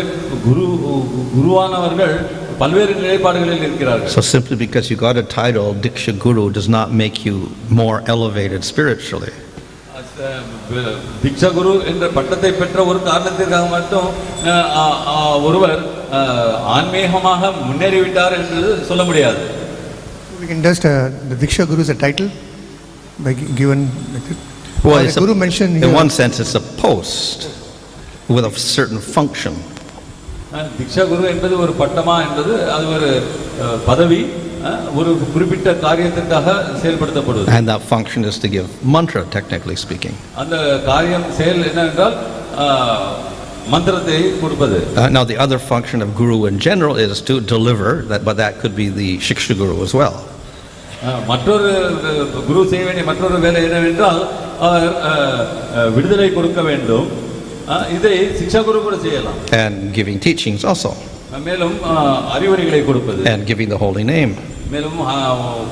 குருவானவர்கள் பல்வேறு நிலைப்பாடுகளில் இருக்கிறார்கள். So simply because you got a title Diksha Guru does not make you more elevated spiritually. தீட்சா குரு என்ற பட்டத்தை பெற்ற ஒரு காரணத்திற்காக மட்டும் ஒருவர் ஆன்மீகமாக முன்னேறிவிட்டார் என்று சொல்ல முடியாது. We can just the Diksha Guru is a title by given like that. Well, the Guru mentioned in one sense it's a post with a certain function. தீட்சா குரு என்பது ஒரு பட்டமா என்பது அது ஒரு பதவி, ஒரு குறிப்பிட்ட காரியத்திற்காக செயல்படுத்தப்படுவது. And that function is to give mantra, technically speaking. அந்த காரியம் செயல் என்னவென்றால் மந்திரத்தை கொடுப்பது. Now the other function of guru in general is to deliver, but that could be the shiksha guru as well. மற்றொரு குரு செய்ய வேண்டிய மற்றொரு வேலை என்னவென்றால் அவர் விடுதலை கொடுக்க வேண்டும். இதை சிக்ஷா குரு கூட செய்யலாம். And giving teachings also. மேலும் அறிவுரைகளை கொடுப்பது. And giving the holy name. மேலும்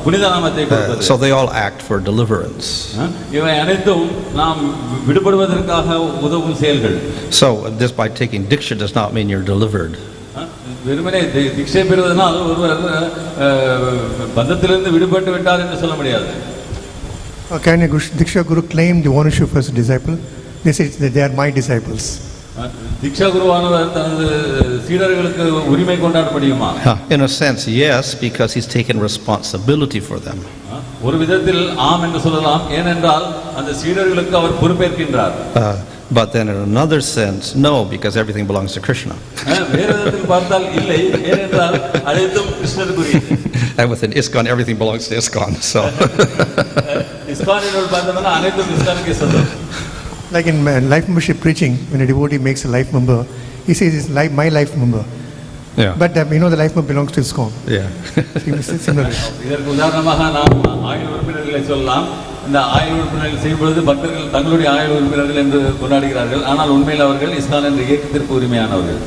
புனித நாமத்தை கொடுப்பது. So they all act for deliverance. இவை அனைத்தும் நாம் விடுபடுவதற்காக உதவும் செயல்கள். So just by taking diksha does not mean you're delivered. வெறுமனே தீட்சை பெறுவதனால் ஒருவர் பந்தத்திலிருந்து விடுபட்டு விட்டார் என்று சொல்ல முடியாது. Can a Diksha Guru claim the ownership as a disciple? They say that they are my disciples. தீக்ஷா குருவானவர் தனது சீடர்களுக்கு உரிமை கொண்டாட முடியுமா? In a sense, yes, because he's taken responsibility for them. ஒரு விதத்தில் ஆம் என்று சொல்லலாம். ஏனென்றால் அந்த சீடர்களுக்கு அவர் பொறுப்பேற்கின்றார். But then in another sense, no, because everything belongs to Krishna. வேறு விதத்தில் பார்த்தால் இல்லை, ஏனென்றால் அனைத்தும் கிருஷ்ணருக்குரியது. And within ISKCON, everything belongs to ISKCON. So இஸ்கானில் பார்த்தோம்னா அனைத்தும் இஸ்கானுக்கே சொந்தம். Like in life membership preaching, when a devotee makes a life member, he says it's like my life member. yeah. But the life member belongs to ISKCON. Yeah. Similarly. இதற்கு உதாரணமாக நாம் ஆயுள் உறுப்பினர்களை சொல்லலாம். இந்த ஆயுள் உறுப்பினர்கள் செய்யும் பொழுது பக்தர்கள் தங்களுடைய ஆயுள் உறுப்பினர்கள் என்று கொண்டாடுகிறார்கள். ஆனால் உண்மையில் அவர்கள் இஸ்கான் என்ற இயக்கத்திற்கு உரிமையானவர்கள்.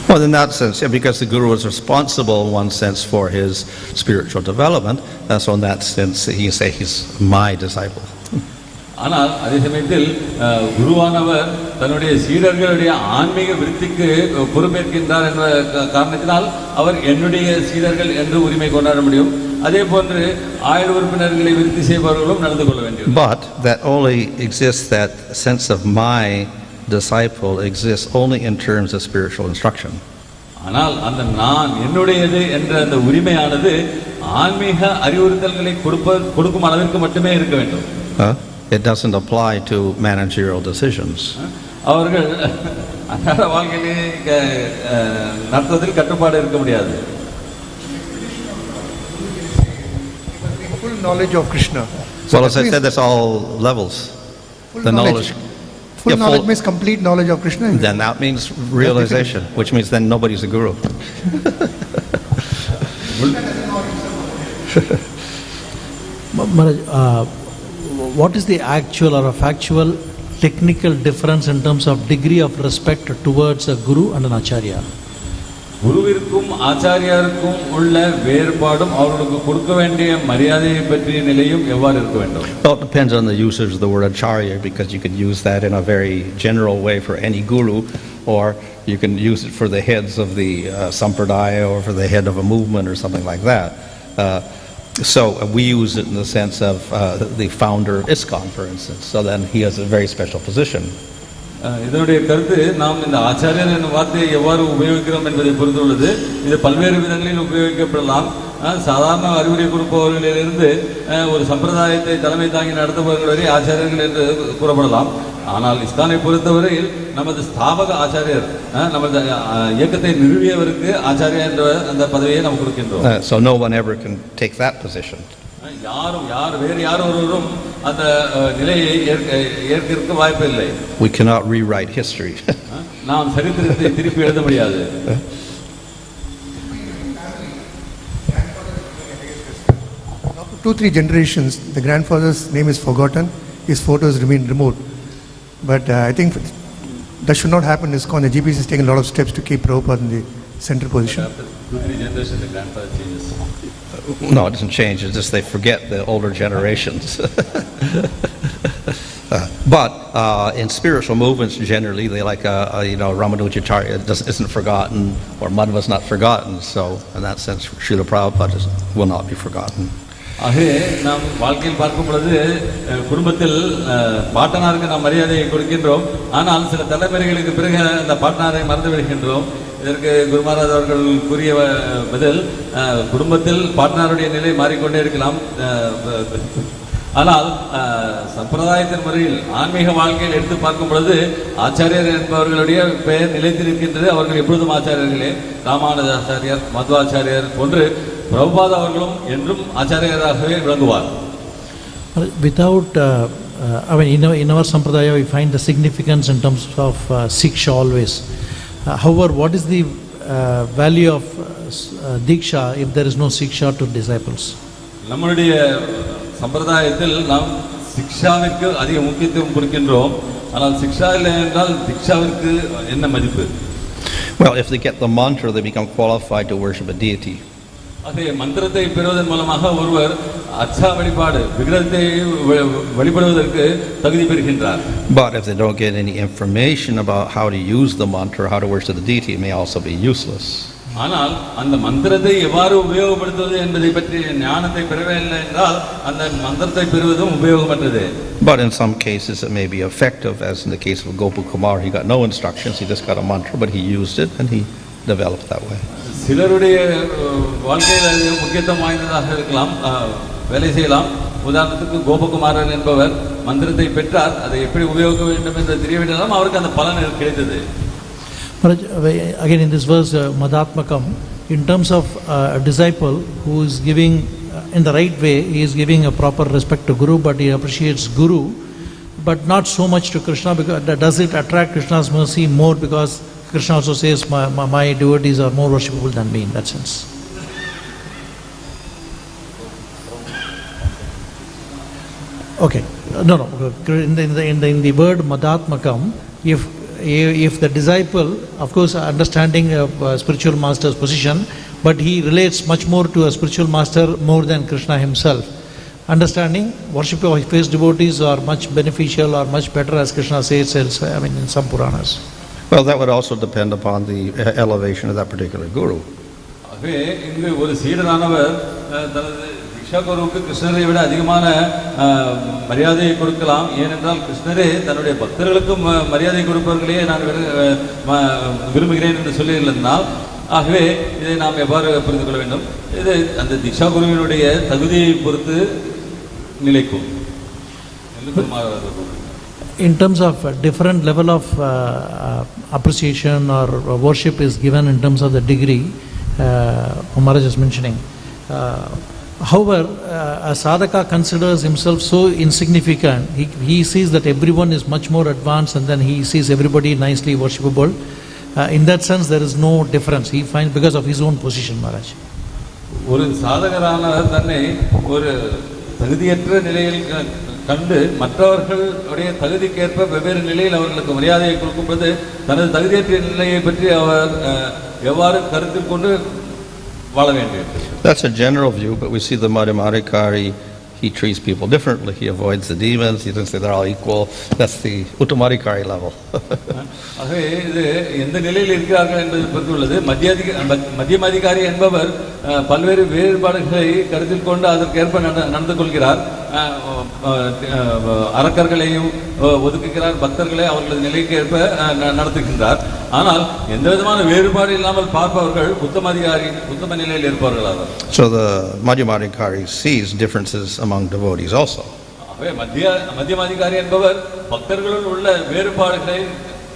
Well, in that sense, yeah, because the Guru is responsible in one sense for his spiritual development, so in that sense he can say he's my disciple. ஆனால் அதே சமயத்தில் குருவானவர் தன்னுடைய சீடர்களுடைய ஆன்மீக விருத்திக்கு பொறுப்பேற்கின்றார் என்ற காரணத்தினால் அவர் என்னுடைய சீடர்கள் என்று உரிமை கொண்டாட முடியும். அதே போன்று ஆயுள் உறுப்பினர்களை விருத்தி செய்பவர்களும் நடந்து கொள்ள வேண்டும். But that only exists, that sense of my disciple exists only in terms of spiritual instruction. ஆனால் அந்த நான் என்னுடையது என்ற அந்த உரிமையானது ஆன்மீக அறிவுறுத்தல்களை கொடுக்கும் அளவிற்கு மட்டுமே இருக்க வேண்டும். It doesn't apply to managerial decisions. அவர்கள் அன்றாட வாழ்க்கையிலே நடத்துவதில் கட்டுப்பாடு இருக்க முடியாது. Full knowledge of Krishna. Well, as I said, that's all levels. The knowledge. Full knowledge means complete knowledge of Krishna. Then that means realization, which means then nobody's a guru. Maharaj, what is the actual or a factual technical difference in terms of degree of respect towards a guru and an acharya? குருவிற்கும் ஆச்சாரியாருக்கும் உள்ள வேறுபாடும் அவர்களுக்கு கொடுக்க வேண்டிய மரியாதையை பற்றிய நிலையும் எவ்வாறு இருக்க வேண்டும்? Well, it depends on the usage of the word acharya, because you could use that in a very general way for any guru, or you can use it for the heads of the sampradaya or for the head of a movement or something like that. So we use it in the sense of the founder of ISKCON, for instance. So then he has a very special position. இதனுடைய கருத்து நாம் இந்த ஆச்சாரியர் என்ற வார்த்தையை எவ்வாறு உபயோகிக்கிறோம் என்பதை பொறுத்துள்ளது. இது பல்வேறு விதங்களில் உபயோகிக்கப்படலாம். சாதாரண அறிவுரை கொடுப்பவர்களிலிருந்து ஒரு சம்பிரதாயத்தை தலைமை தாங்கி நடத்துபவர்கள் வரை ஆச்சாரியர்கள் என்று கூறப்படலாம். ஆனால் இஸ்கானை பொறுத்தவரையில் நமது ஸ்தாபக ஆச்சாரியர், நமது இயக்கத்தை நிறுவியவருக்கு ஆச்சாரியா என்ற அந்த பதவியை நாம் கொடுக்கின்றோம். So no one ever can take that position. வேறு யாரும் ஒருவரும் அந்த நிலையை ஏற்க வாய்ப்பில்லை. We cannot rewrite history. நாம் சரித்திரத்தை திருப்பி எழுத முடியாது. After 2-3 generations, the grandfather's name is forgotten, his photos remain remote. But I think that should not happen in ISKCON. The GPC has taken a lot of steps to keep Prabhupada in the central position. After 2-3 generations, the grandfather changes. No, it doesn't change. It's just they forget the older generations. But in spiritual movements, generally, they like Ramanujacharya isn't forgotten, or Madhva's not forgotten. So, in that sense, Srila Prabhupada will not be forgotten. ஆகவே நாம் வாழ்க்கையில் பார்க்கும் பொழுது குடும்பத்தில் பாட்டனாருக்கு நாம் மரியாதையை கொடுக்கின்றோம். ஆனால் சில தலைமுறைகளுக்கு பிறகு அந்த பாட்டனாரை மறந்து விடுகின்றோம். இதற்கு குரு மகாராஜ் அவர்கள் கூறிய பதில், குடும்பத்தில் பாட்டனாருடைய நிலை மாறிக்கொண்டே இருக்கலாம். ஆனால் சம்பிரதாயத்தின் முறையில் ஆன்மீக வாழ்க்கையில் எடுத்து பார்க்கும் பொழுது ஆச்சாரியர் என்பவர்களுடைய பெயர் நிலைத்திருக்கின்றது. அவர்கள் எப்பொழுதும் ஆச்சாரியர்களே. ராமானுஜாச்சாரியர், மத்வாச்சாரியர் போன்று பிரபுபாத அவர்களும் என்றும் ஆச்சாரியராகவே விளங்குவார். Without, in our sampradaya we find the significance in terms of siksha always. However, what is the value of diksha if there is no siksha to disciples? நம்முடைய சம்பிரதாயத்தில் நாம் சிக்ஷாவிற்கு அதிக முக்கியத்துவம் கொடுக்கின்றோம். ஆனால் சிக்ஷா இல்லை என்றால் திக்ஷாவிற்கு என்ன மதிப்பு? Well, if they get the mantra, they become qualified to worship a deity. அதே மந்திரத்தை பெறுவதன் மூலமாக ஒருவர் அச்சா வழிபாடு விக்கிரகத்தை வழிபடுவதற்கு தகுதி பெறுகின்றார். But if they don't get any information about how to use the mantra, how to worship the deity, it may also be useless. ஆனால் அந்த மந்திரத்தை எவ்வாறு உபயோகப்படுத்துவது என்பதை பற்றி ஞானத்தை பெறவே இல்லை என்றால் அந்த மந்திரத்தை பெறுவதும் உபயோகமற்றது. But in some cases it may be effective, as in the case of Gopakumar. He got no instructions, he just got a mantra, but he used it and he developed that way. சிலருடைய வாழ்க்கையில் அது முக்கியத்துவம் வாய்ந்ததாக இருக்கலாம், வேலை செய்யலாம். உதாரணத்துக்கு கோபகுமாரன் என்பவர் மந்திரத்தை பெற்றார், அதை எப்படி உபயோகிக்க வேண்டும் என்று தெரியவிட்டாலும் அவருக்கு அந்த பலன் கிடைத்தது. Again in this verse, mad-ātmakam, in terms of a disciple who is giving in the right way, he is giving a proper respect to Guru, but he appreciates Guru, but not so much to Krishna, because does it attract Krishna's mercy more, because Krishna also says my devotees are more worshipable than me in that sense. Okay, no, in the word mad-ātmakam, if the disciple, of course understanding a spiritual master's position, but he relates much more to a spiritual master more than Krishna himself, understanding worship of his devotees are much beneficial or much better, as Krishna says elsewhere, I mean in some Puranas. Well, that would also depend upon the elevation of that particular guru. ஆகவே இங்கு ஒரு சீடரானவர் தனது திக்ஷா குருவுக்கு கிருஷ்ணரை விட அதிகமான மரியாதையை கொடுக்கலாம். ஏனென்றால் கிருஷ்ணரே தன்னுடைய பக்தர்களுக்கும் மரியாதை கொடுப்பவர்களே நான் விரும்புகிறேன் என்று சொல்லியிருந்தால், ஆகவே இதை நாம் எவ்வாறு புரிந்து கொள்ள வேண்டும்? இது அந்த திக்ஷா குருவினுடைய தகுதியை பொறுத்து நிலைக்கும். In terms of different level of appreciation or worship is given in terms of the degree, Maharaj is mentioning. However, a sadhaka considers himself so insignificant, he sees that everyone is much more advanced and then he sees everybody nicely worshipable. In that sense, there is no difference. He finds because of his own position, Maharaj. ஒரு சாதகரானவர் தன்னை ஒரு தகுதியற்ற நிலையில் கண்டு மற்றவர்களுடைய தகுதிக்கேற்ப வெவ்வேறு நிலையில் அவர்களுக்கு மரியாதையை கொடுக்கும்போது தனது தகுதியற்ற நிலையை பற்றி அவர் எவ்வாறு கருத்தில் கொண்டு வாழ வேண்டும். That's a general view, but we see the Madhyamadikari, he treats people differently. He avoids the demons, he doesn't say they're all equal. That's the Uttamadikari level. ஆகவே இது எந்த நிலையில் இருக்கிறார்கள் என்பது பொறுத்து உள்ளது. மத்தியமாதிகாரி என்பவர் பல்வேறு வேறுபாடுகளை கருத்தில் கொண்டு அதற்கேற்ப நடந்து கொள்கிறார். அரக்கர்களையும் ஒதுக்குகிறார், பக்தர்களை அவர்களது நிலைக்கு ஏற்ப நடத்துகின்றார். ஆனால் எந்த விதமான வேறுபாடு இல்லாமல் பார்ப்பவர்கள் உத்தம நிலையில் இருப்பவர்களாக. So the Madhyamadikari sees differences among devotees also. மத்தியமாதிகாரி என்பவர் பக்தர்களுள் உள்ள வேறுபாடுகளை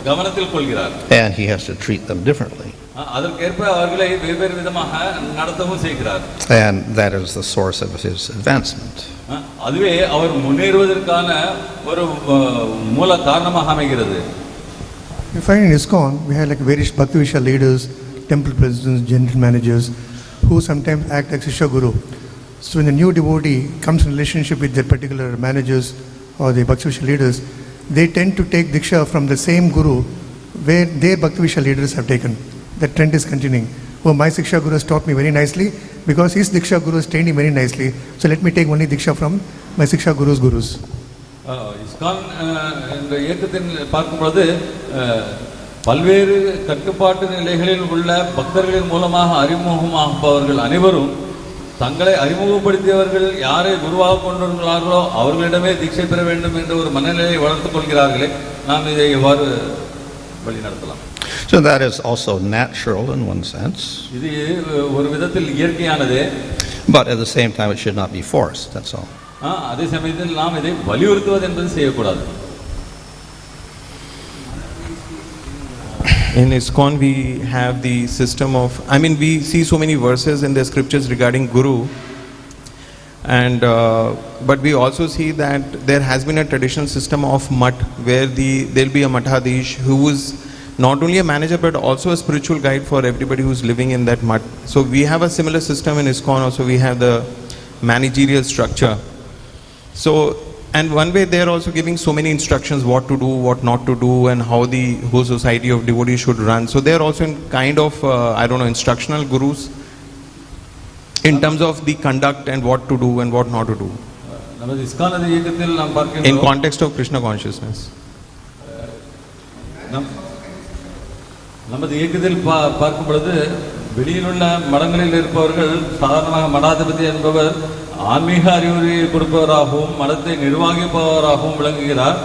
கவனத்தில் கொள்கிறார். And he has to treat them differently. அதற்கேற்ப அவர்களை வெவ்வேறு விதமாக நடத்தவும் செய்கிறார். And that is the source of his advancement. அதுவே அவர் முன்னேறுவதற்கான ஒரு மூல காரணமாக அமைகிறது. We find in ISKCON, we have like various Bhakti-Vishya leaders, temple presidents, general managers, who sometimes act like Shishya Guru. So when the new devotee comes in relationship with their particular managers or the Bhakti-Vishya leaders, they tend to take Diksha from the same Guru where their Bhakti-Vishya leaders have taken. That trend is continuing. Oh, my Siksha Guru has taught me very nicely because his Diksha Guru has trained him very nicely. So let me take only Diksha from my Siksha Guru's Gurus. ISKCON என்ற இயக்கத்தின் பார்க்கும்போது பல்வேறு கட்டுப்பாட்டு நிலைகளில் உள்ள பக்தர்களின் மூலமாக அறிமுகமாகுபவர்கள் அனைவரும் தங்களை அறிமுகப்படுத்தியவர்கள் யாரை குருவாக கொண்டுள்ளார்களோ அவர்களிடமே தீட்சை பெற வேண்டும் என்ற ஒரு மனநிலையை வளர்த்துக் கொள்கிறார்களே. நாம் இதை எவ்வாறு வழிநடத்தலாம்? So that is also natural in one sense. இது ஒரு விதத்தில் இயற்கையானதே. But at the same time it should not be forced, that's all. அதே சமயத்தில் நாம் இதை வலியுறுத்துவது என்பது செய்யக்கூடாது. In ISKCON we have the system of, we see so many verses in the scriptures regarding Guru, and but we also see that there has been a traditional system of mat, where there'll be a mat-abhijñaṁ who is not only a manager but also a spiritual guide for everybody who's living in that mat. So we have a similar system in ISKCON also. We have the managerial structure. So, and one way they are also giving so many instructions what to do, what not to do, and how the whole society of devotees should run. So they are also in kind of instructional gurus in terms of the conduct and what to do and what not to do in context of Krishna consciousness. நமது இயக்கத்தில் பார்க்கும் பொழுது வெளியிலுள்ள மடங்களில் இருப்பவர்கள் சாதாரணமாக மடாதிபதி என்பவர் ஆன்மீக அறிவுரை கொடுப்பவராகவும் மடத்தை நிர்வகிப்பவராகவும் விளங்குகிறார்.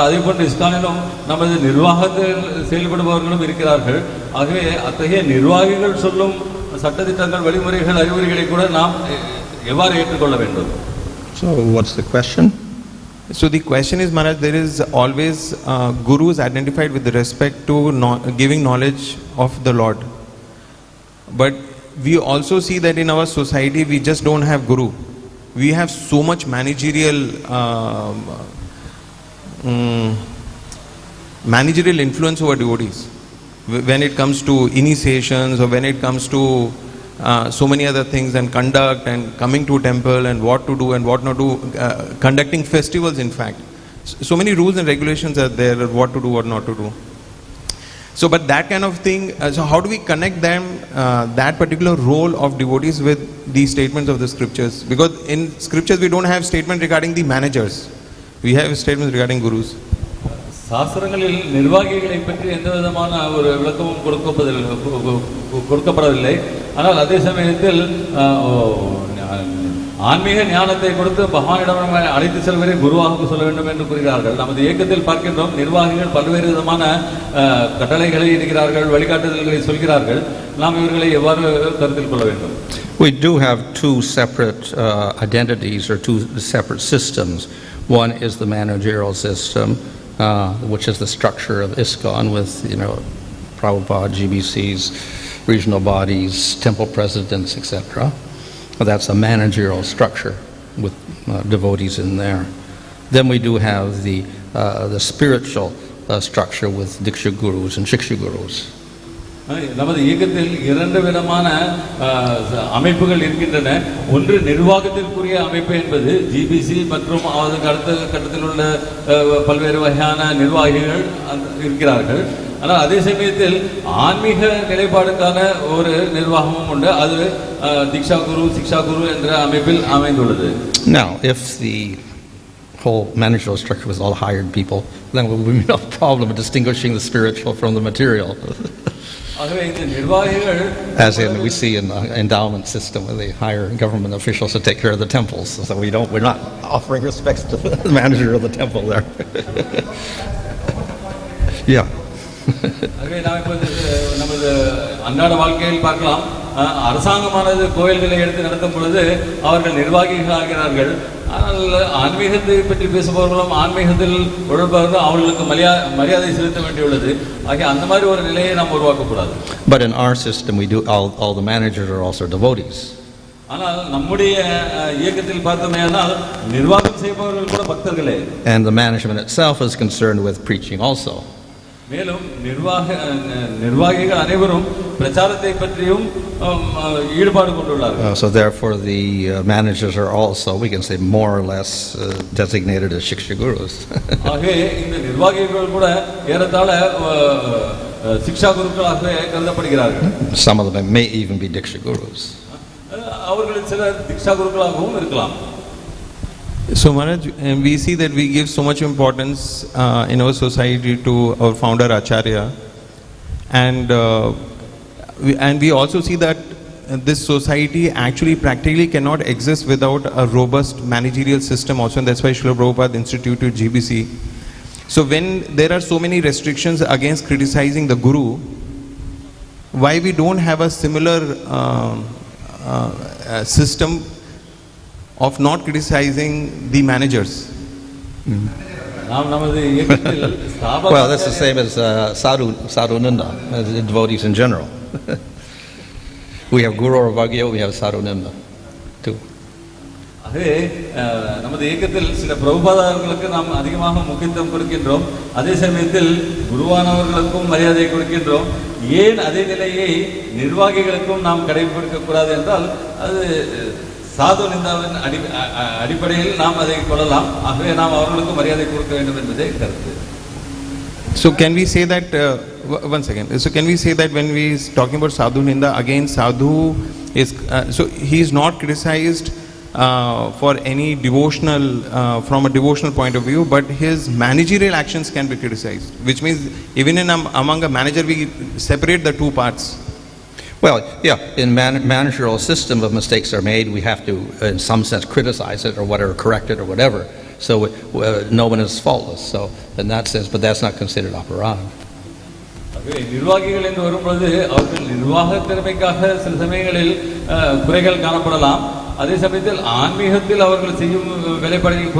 அதே போன்று இஸ்கானிலும் நமது நிர்வாகத்தில் செயல்படுபவர்களும் இருக்கிறார்கள். ஆகவே அத்தகைய நிர்வாகிகள் சொல்லும் சட்டதிட்டங்கள் வழிமுறைகள் அறிவுரைகளை கூட நாம் எவ்வாறு ஏற்றுக்கொள்ள வேண்டும்? So what's the question? So the question is, Maharaj, there is always gurus identified with respect to giving knowledge of the Lord. But we also see that in our society we just don't have guru. We have so much managerial influence over devotees. When it comes to initiations or when it comes to so many other things and conduct and coming to temple and what to do and what not to do, conducting festivals in fact. So many rules and regulations are there, what to do, what not to do. So but that kind of thing, so how do we connect them, that particular role of devotees with the statements of the scriptures? Because in scriptures we don't have statement regarding the managers. We have statements regarding gurus. சாஸ்திரங்களில் நிர்வாகிகளை பற்றி எந்த விதமான ஒரு விளக்கமும் கொடுக்கப்படவில்லை. ஆனால் அதே சமயத்தில் ஆன்மீக ஞானத்தை கொடுத்து பகவானிடம் அழைத்து செல்வதை குருவாக சொல்ல வேண்டும் என்று கூறுகிறார்கள். நமது இயக்கத்தில் பார்க்கின்றோம், நிர்வாகிகள் பல்வேறு விதமான கட்டளைகளை இடுகிறார்கள், வழிகாட்டுதல்களை சொல்கிறார்கள். நாம் இவர்களை எவ்வாறு கருத்தில் கொள்ள வேண்டும்? We do have two separate identities or two separate systems. One is the managerial system, which is the structure of ISKCON with, Prabhupada, GBCs, regional bodies, temple presidents, etc. That's a managerial structure with devotees in there. Then we do have the spiritual structure with Diksha Gurus and Shiksha Gurus. நமது இயக்கத்தில் இரண்டு விதமான அமைப்புகள் இருக்கின்றன. ஒன்று நிர்வாகத்திற்குரிய அமைப்பு என்பது GBC மற்றும் அதுக்கு அடுத்த கட்டத்தில் உள்ள பல்வேறு வகையான நிர்வாகிகள் இருக்கிறார்கள். ஆனால் அதே சமயத்தில் ஆன்மீக நிலைப்பாடுக்கான ஒரு நிர்வாகமும் உண்டு. அது தீக்ஷா குரு, சிக்ஷா குரு என்ற அமைப்பில் அமைந்துள்ளது. Now, if the whole managerial structure was all hired people, then we would have a problem of distinguishing the spiritual from the material. As in we see in the endowment system where they hire government officials to take care of the temples. So we're not offering respects to the manager of the temple there. Yeah. நமது அன்றாட வாழ்க்கையில் பார்க்கலாம், அரசாங்கமானது கோயில்களை எடுத்து நடத்தும் பொழுது அவர்கள் நிர்வாகிகள் ஆகிறார்கள். ஆனால் ஆன்மீகத்தை பற்றி பேசுபவர்களும் ஆன்மீகத்தில் உழைப்பவர்களும் அவர்களுக்கு மரியாதை செலுத்த வேண்டியுள்ளது. ஆகிய அந்த மாதிரி ஒரு நிலையை நாம் உருவாக்கக்கூடாது. But in our system we do all the managers are also devotees. ஆனால் நம்முடைய இயக்கத்தில் பார்த்தோமேயானால் நிர்வாகம் செய்பவர்கள் கூட பக்தர்களே. And the management itself is concerned with preaching also. மேலும் நிர்வாகிகள் அனைவரும் பிரச்சாரத்தை பற்றியும் ஈடுபாடு கொண்டுள்ளார்கள். So therefore the managers are also, we can say, more or less designated as Shiksha Gurus. ஆகவே இந்த நிர்வாகிகள் கூட ஏறத்தாழ சிக்ஷா குருக்களாகவே கருதப்படுகிறார்கள். Some of them may even be Diksha Gurus. அவர்களில் சிலர் தீக்ஷா குருக்களாகவும் இருக்கலாம். So Maharaj, we see that we give so much importance in our society to our founder Acharya, and we also see that this society actually practically cannot exist without a robust managerial system also, and that's why Srila Prabhupada instituted GBC. So when there are so many restrictions against criticizing the Guru, why we don't have a similar system of not criticizing the managers? Well, that's the same as sadhu ninda, as devotees in general. We have guru or vagya, we have sadhu ninda too. அதே நமது இயக்கத்தில் சில பிரபுபாதர்களுக்கு நாம் அதிகமாக முக்கியத்துவம் கொடுக்கின்றோம். அதே சமயத்தில் குருவானவர்களுக்கும் மரியாதை கொடுக்கின்றோம். ஏன் அதே நிலையை நிர்வாகிகளுக்கும் நாம் கடைபிடிக்க கூடாது என்றால் அது சாது நிந்தாவின் அடிப்படையில் நாம் அதை கொள்ளலாம். ஆகவே நாம் அவர்களுக்கு மரியாதை கொடுக்க வேண்டும் என்பதே கருத்து. So can we say that one second, so can we say that when we is talking about sadhu ninda, again sadhu is so he is not criticized for any devotional from a devotional point of view, but his managerial actions can be criticized, which means even in among a manager we separate the two parts. Well, yeah, in managerial system, if mistakes are made, we have to, in some sense, criticize it or whatever, correct it or whatever. So no one is faultless. So in that sense, but that's not considered aparad. நிர்வாகிகள் என்று வரும்பொழுது அவர்கள் நிர்வாக திறமைக்காக சில சமயங்களில் குறைகள் காணப்படலாம். அதே சமயத்தில் ஆன்மீகத்தில் அவர்கள் செய்யும் வேலைப்பாடுகளில்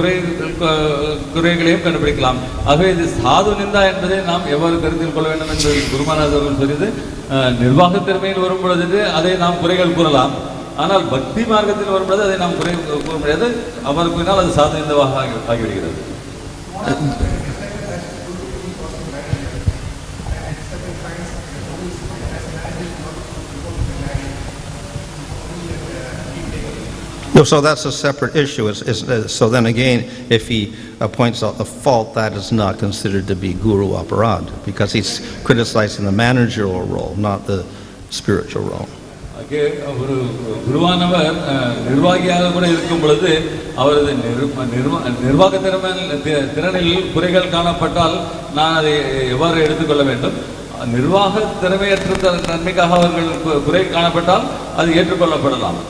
குறைகளையும் கண்டுபிடிக்கலாம். ஆகவே இது சாது நிந்தா என்பதை நாம் எவ்வாறு கருத்தில் கொள்ள வேண்டும் என்று குரு மகாராஜ் அவர்கள் சொல்லியது, நிர்வாக திறமையில் வரும்பொழுது அதை நாம் குறைகள் கூறலாம். ஆனால் பக்தி மார்க்கத்தில் வரும்பொழுது அதை நாம் குறை கூற முடியாது. அவர் கூறினால் அது சாது நிந்தவாக ஆகிவிடுகிறது. So that's a separate issue. So then again, if he points out the fault, that is not considered to be guru aparad, because he's criticizing the managerial role, not the spiritual role. ஒரு குருவானவர் நிர்வாகியாக கூட இருக்கும் பொழுது அவரது நிர்வாக திறனில் குறைகள் காணப்பட்டால் நான் அதை எவ்வாறு எடுத்துக்கொள்ள வேண்டும்? நிர்வாக திறமையற்ற நன்மைக்காக அவர்கள் குறை காணப்பட்டால் அது ஏற்றுக்கொள்ளப்படலாம்.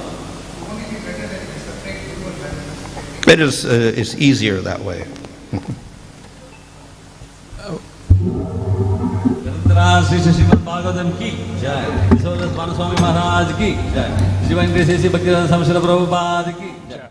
It is it's easier that way. Srimad Bhagavatam ki jai. Bhanu Swami Maharaj ki jai. Srimad Bhagavatam Prabhupada ki jai.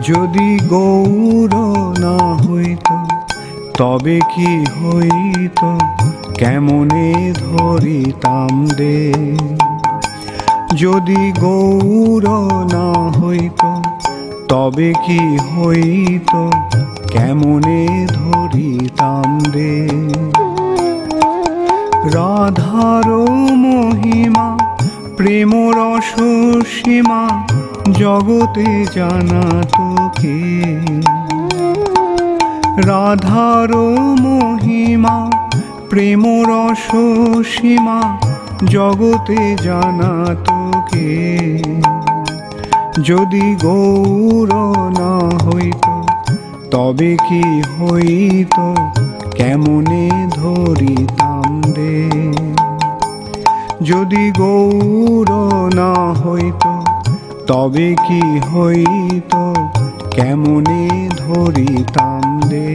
যদি গৌর না হইত তবে কি হইত, কেমনে ধরিতাম দে। যদি গৌর না হইত তবে কি হইত, কেমনে ধরিতাম দে। রাধার মহিমা প্রেম রস সীমা জগতে জানা তোকে। রাধার মহিমা প্রেম রস সীমা জগতে জানা তোকে। যদি গৌর না হইত তবে কি হইত, কেমনে ধরিতাম দে। যদি গৌর না হইত তবে কি হইত, কেমনে ধরিতাম দে।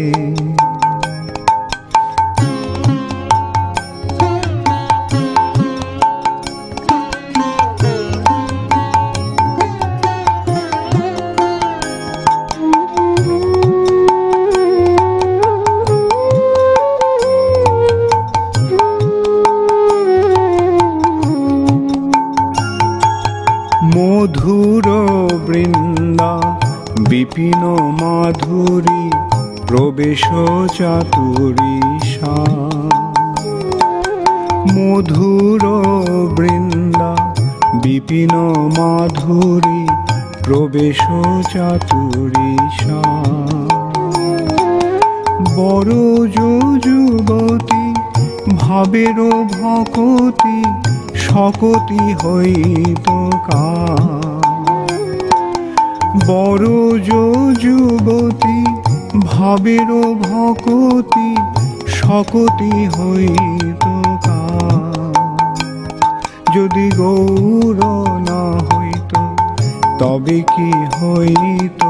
মধুর বৃন্দা বিপিন মাধুরী প্রবেশ চাতুরী। মধুর বৃন্দা বিপিন মাধুরী প্রবেশ চাতুরী। বড় যুবতী ভাবের ভকতি শকতি হইত কার। বড় যুবতী ভাবের ভকতি শকতি হইত কার। যদি গৌর না হইত তবে কি হইত,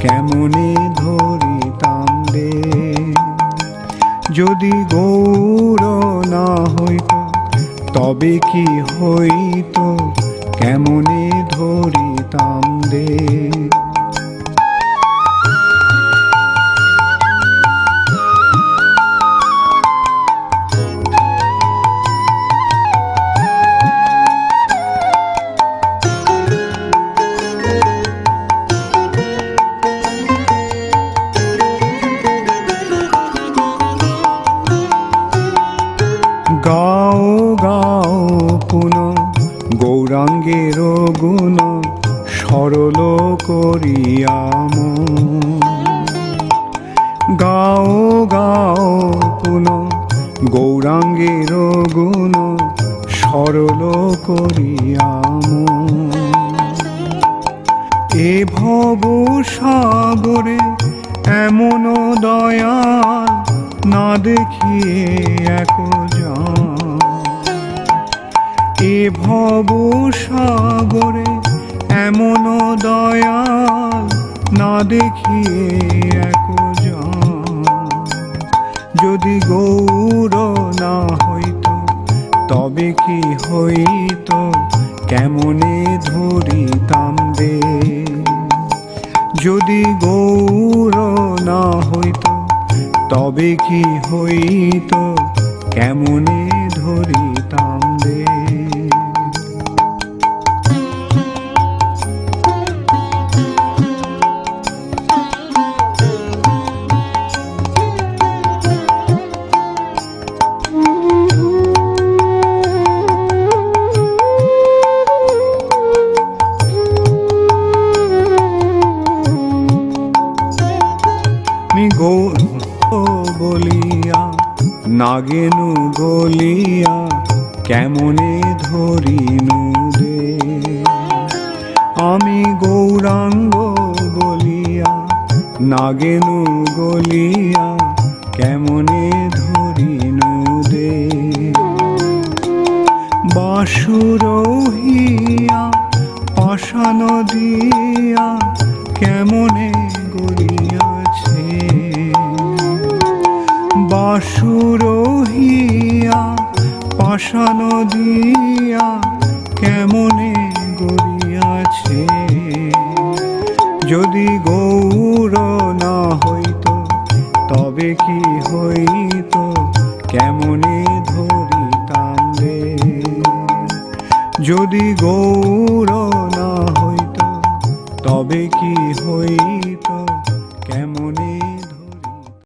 কেমনে ধরিতাম দে। যদি গৌর না হইত তবে কি হইত, কেমনে ধরিতাম দে। গাও গাও পুন গৌরাঙ্গের গুণ সরল করিয়াম। গাও গাও পুন গৌরাঙ্গের গুণ সরল করিয়াম। এ ভব সাগরে এমন দয়াল না দেখিয়ে এক জন। এ ভব সাগরে এমন দয়াল না দেখিয়ে এক জন। যদি গৌর না হইত তবে কি হইত, কেমনে ধরিতাম দে। যদি গৌর না হইত তবে কি হইত, কেমনে ধরিতাম দে। বলিয়া নাগেনু গলিয়া কেমনে ধরিনু দে। আমি গৌরাঙ্গ বলিয়া নাগেনু গলিয়া কেমনে ধরিনু দে। বাসুরহিয়া পাষাণ দিয়া কেমনে গড়িয়াছে। বাসুরহিয়া পাষাণ দিয়া কেমনে গড়িয়াছে। যদি গৌর না হইত তবে কি হইত কেমনে ধরিতাম রে। যদি গৌর না হইত তবে কি হইত কেমনে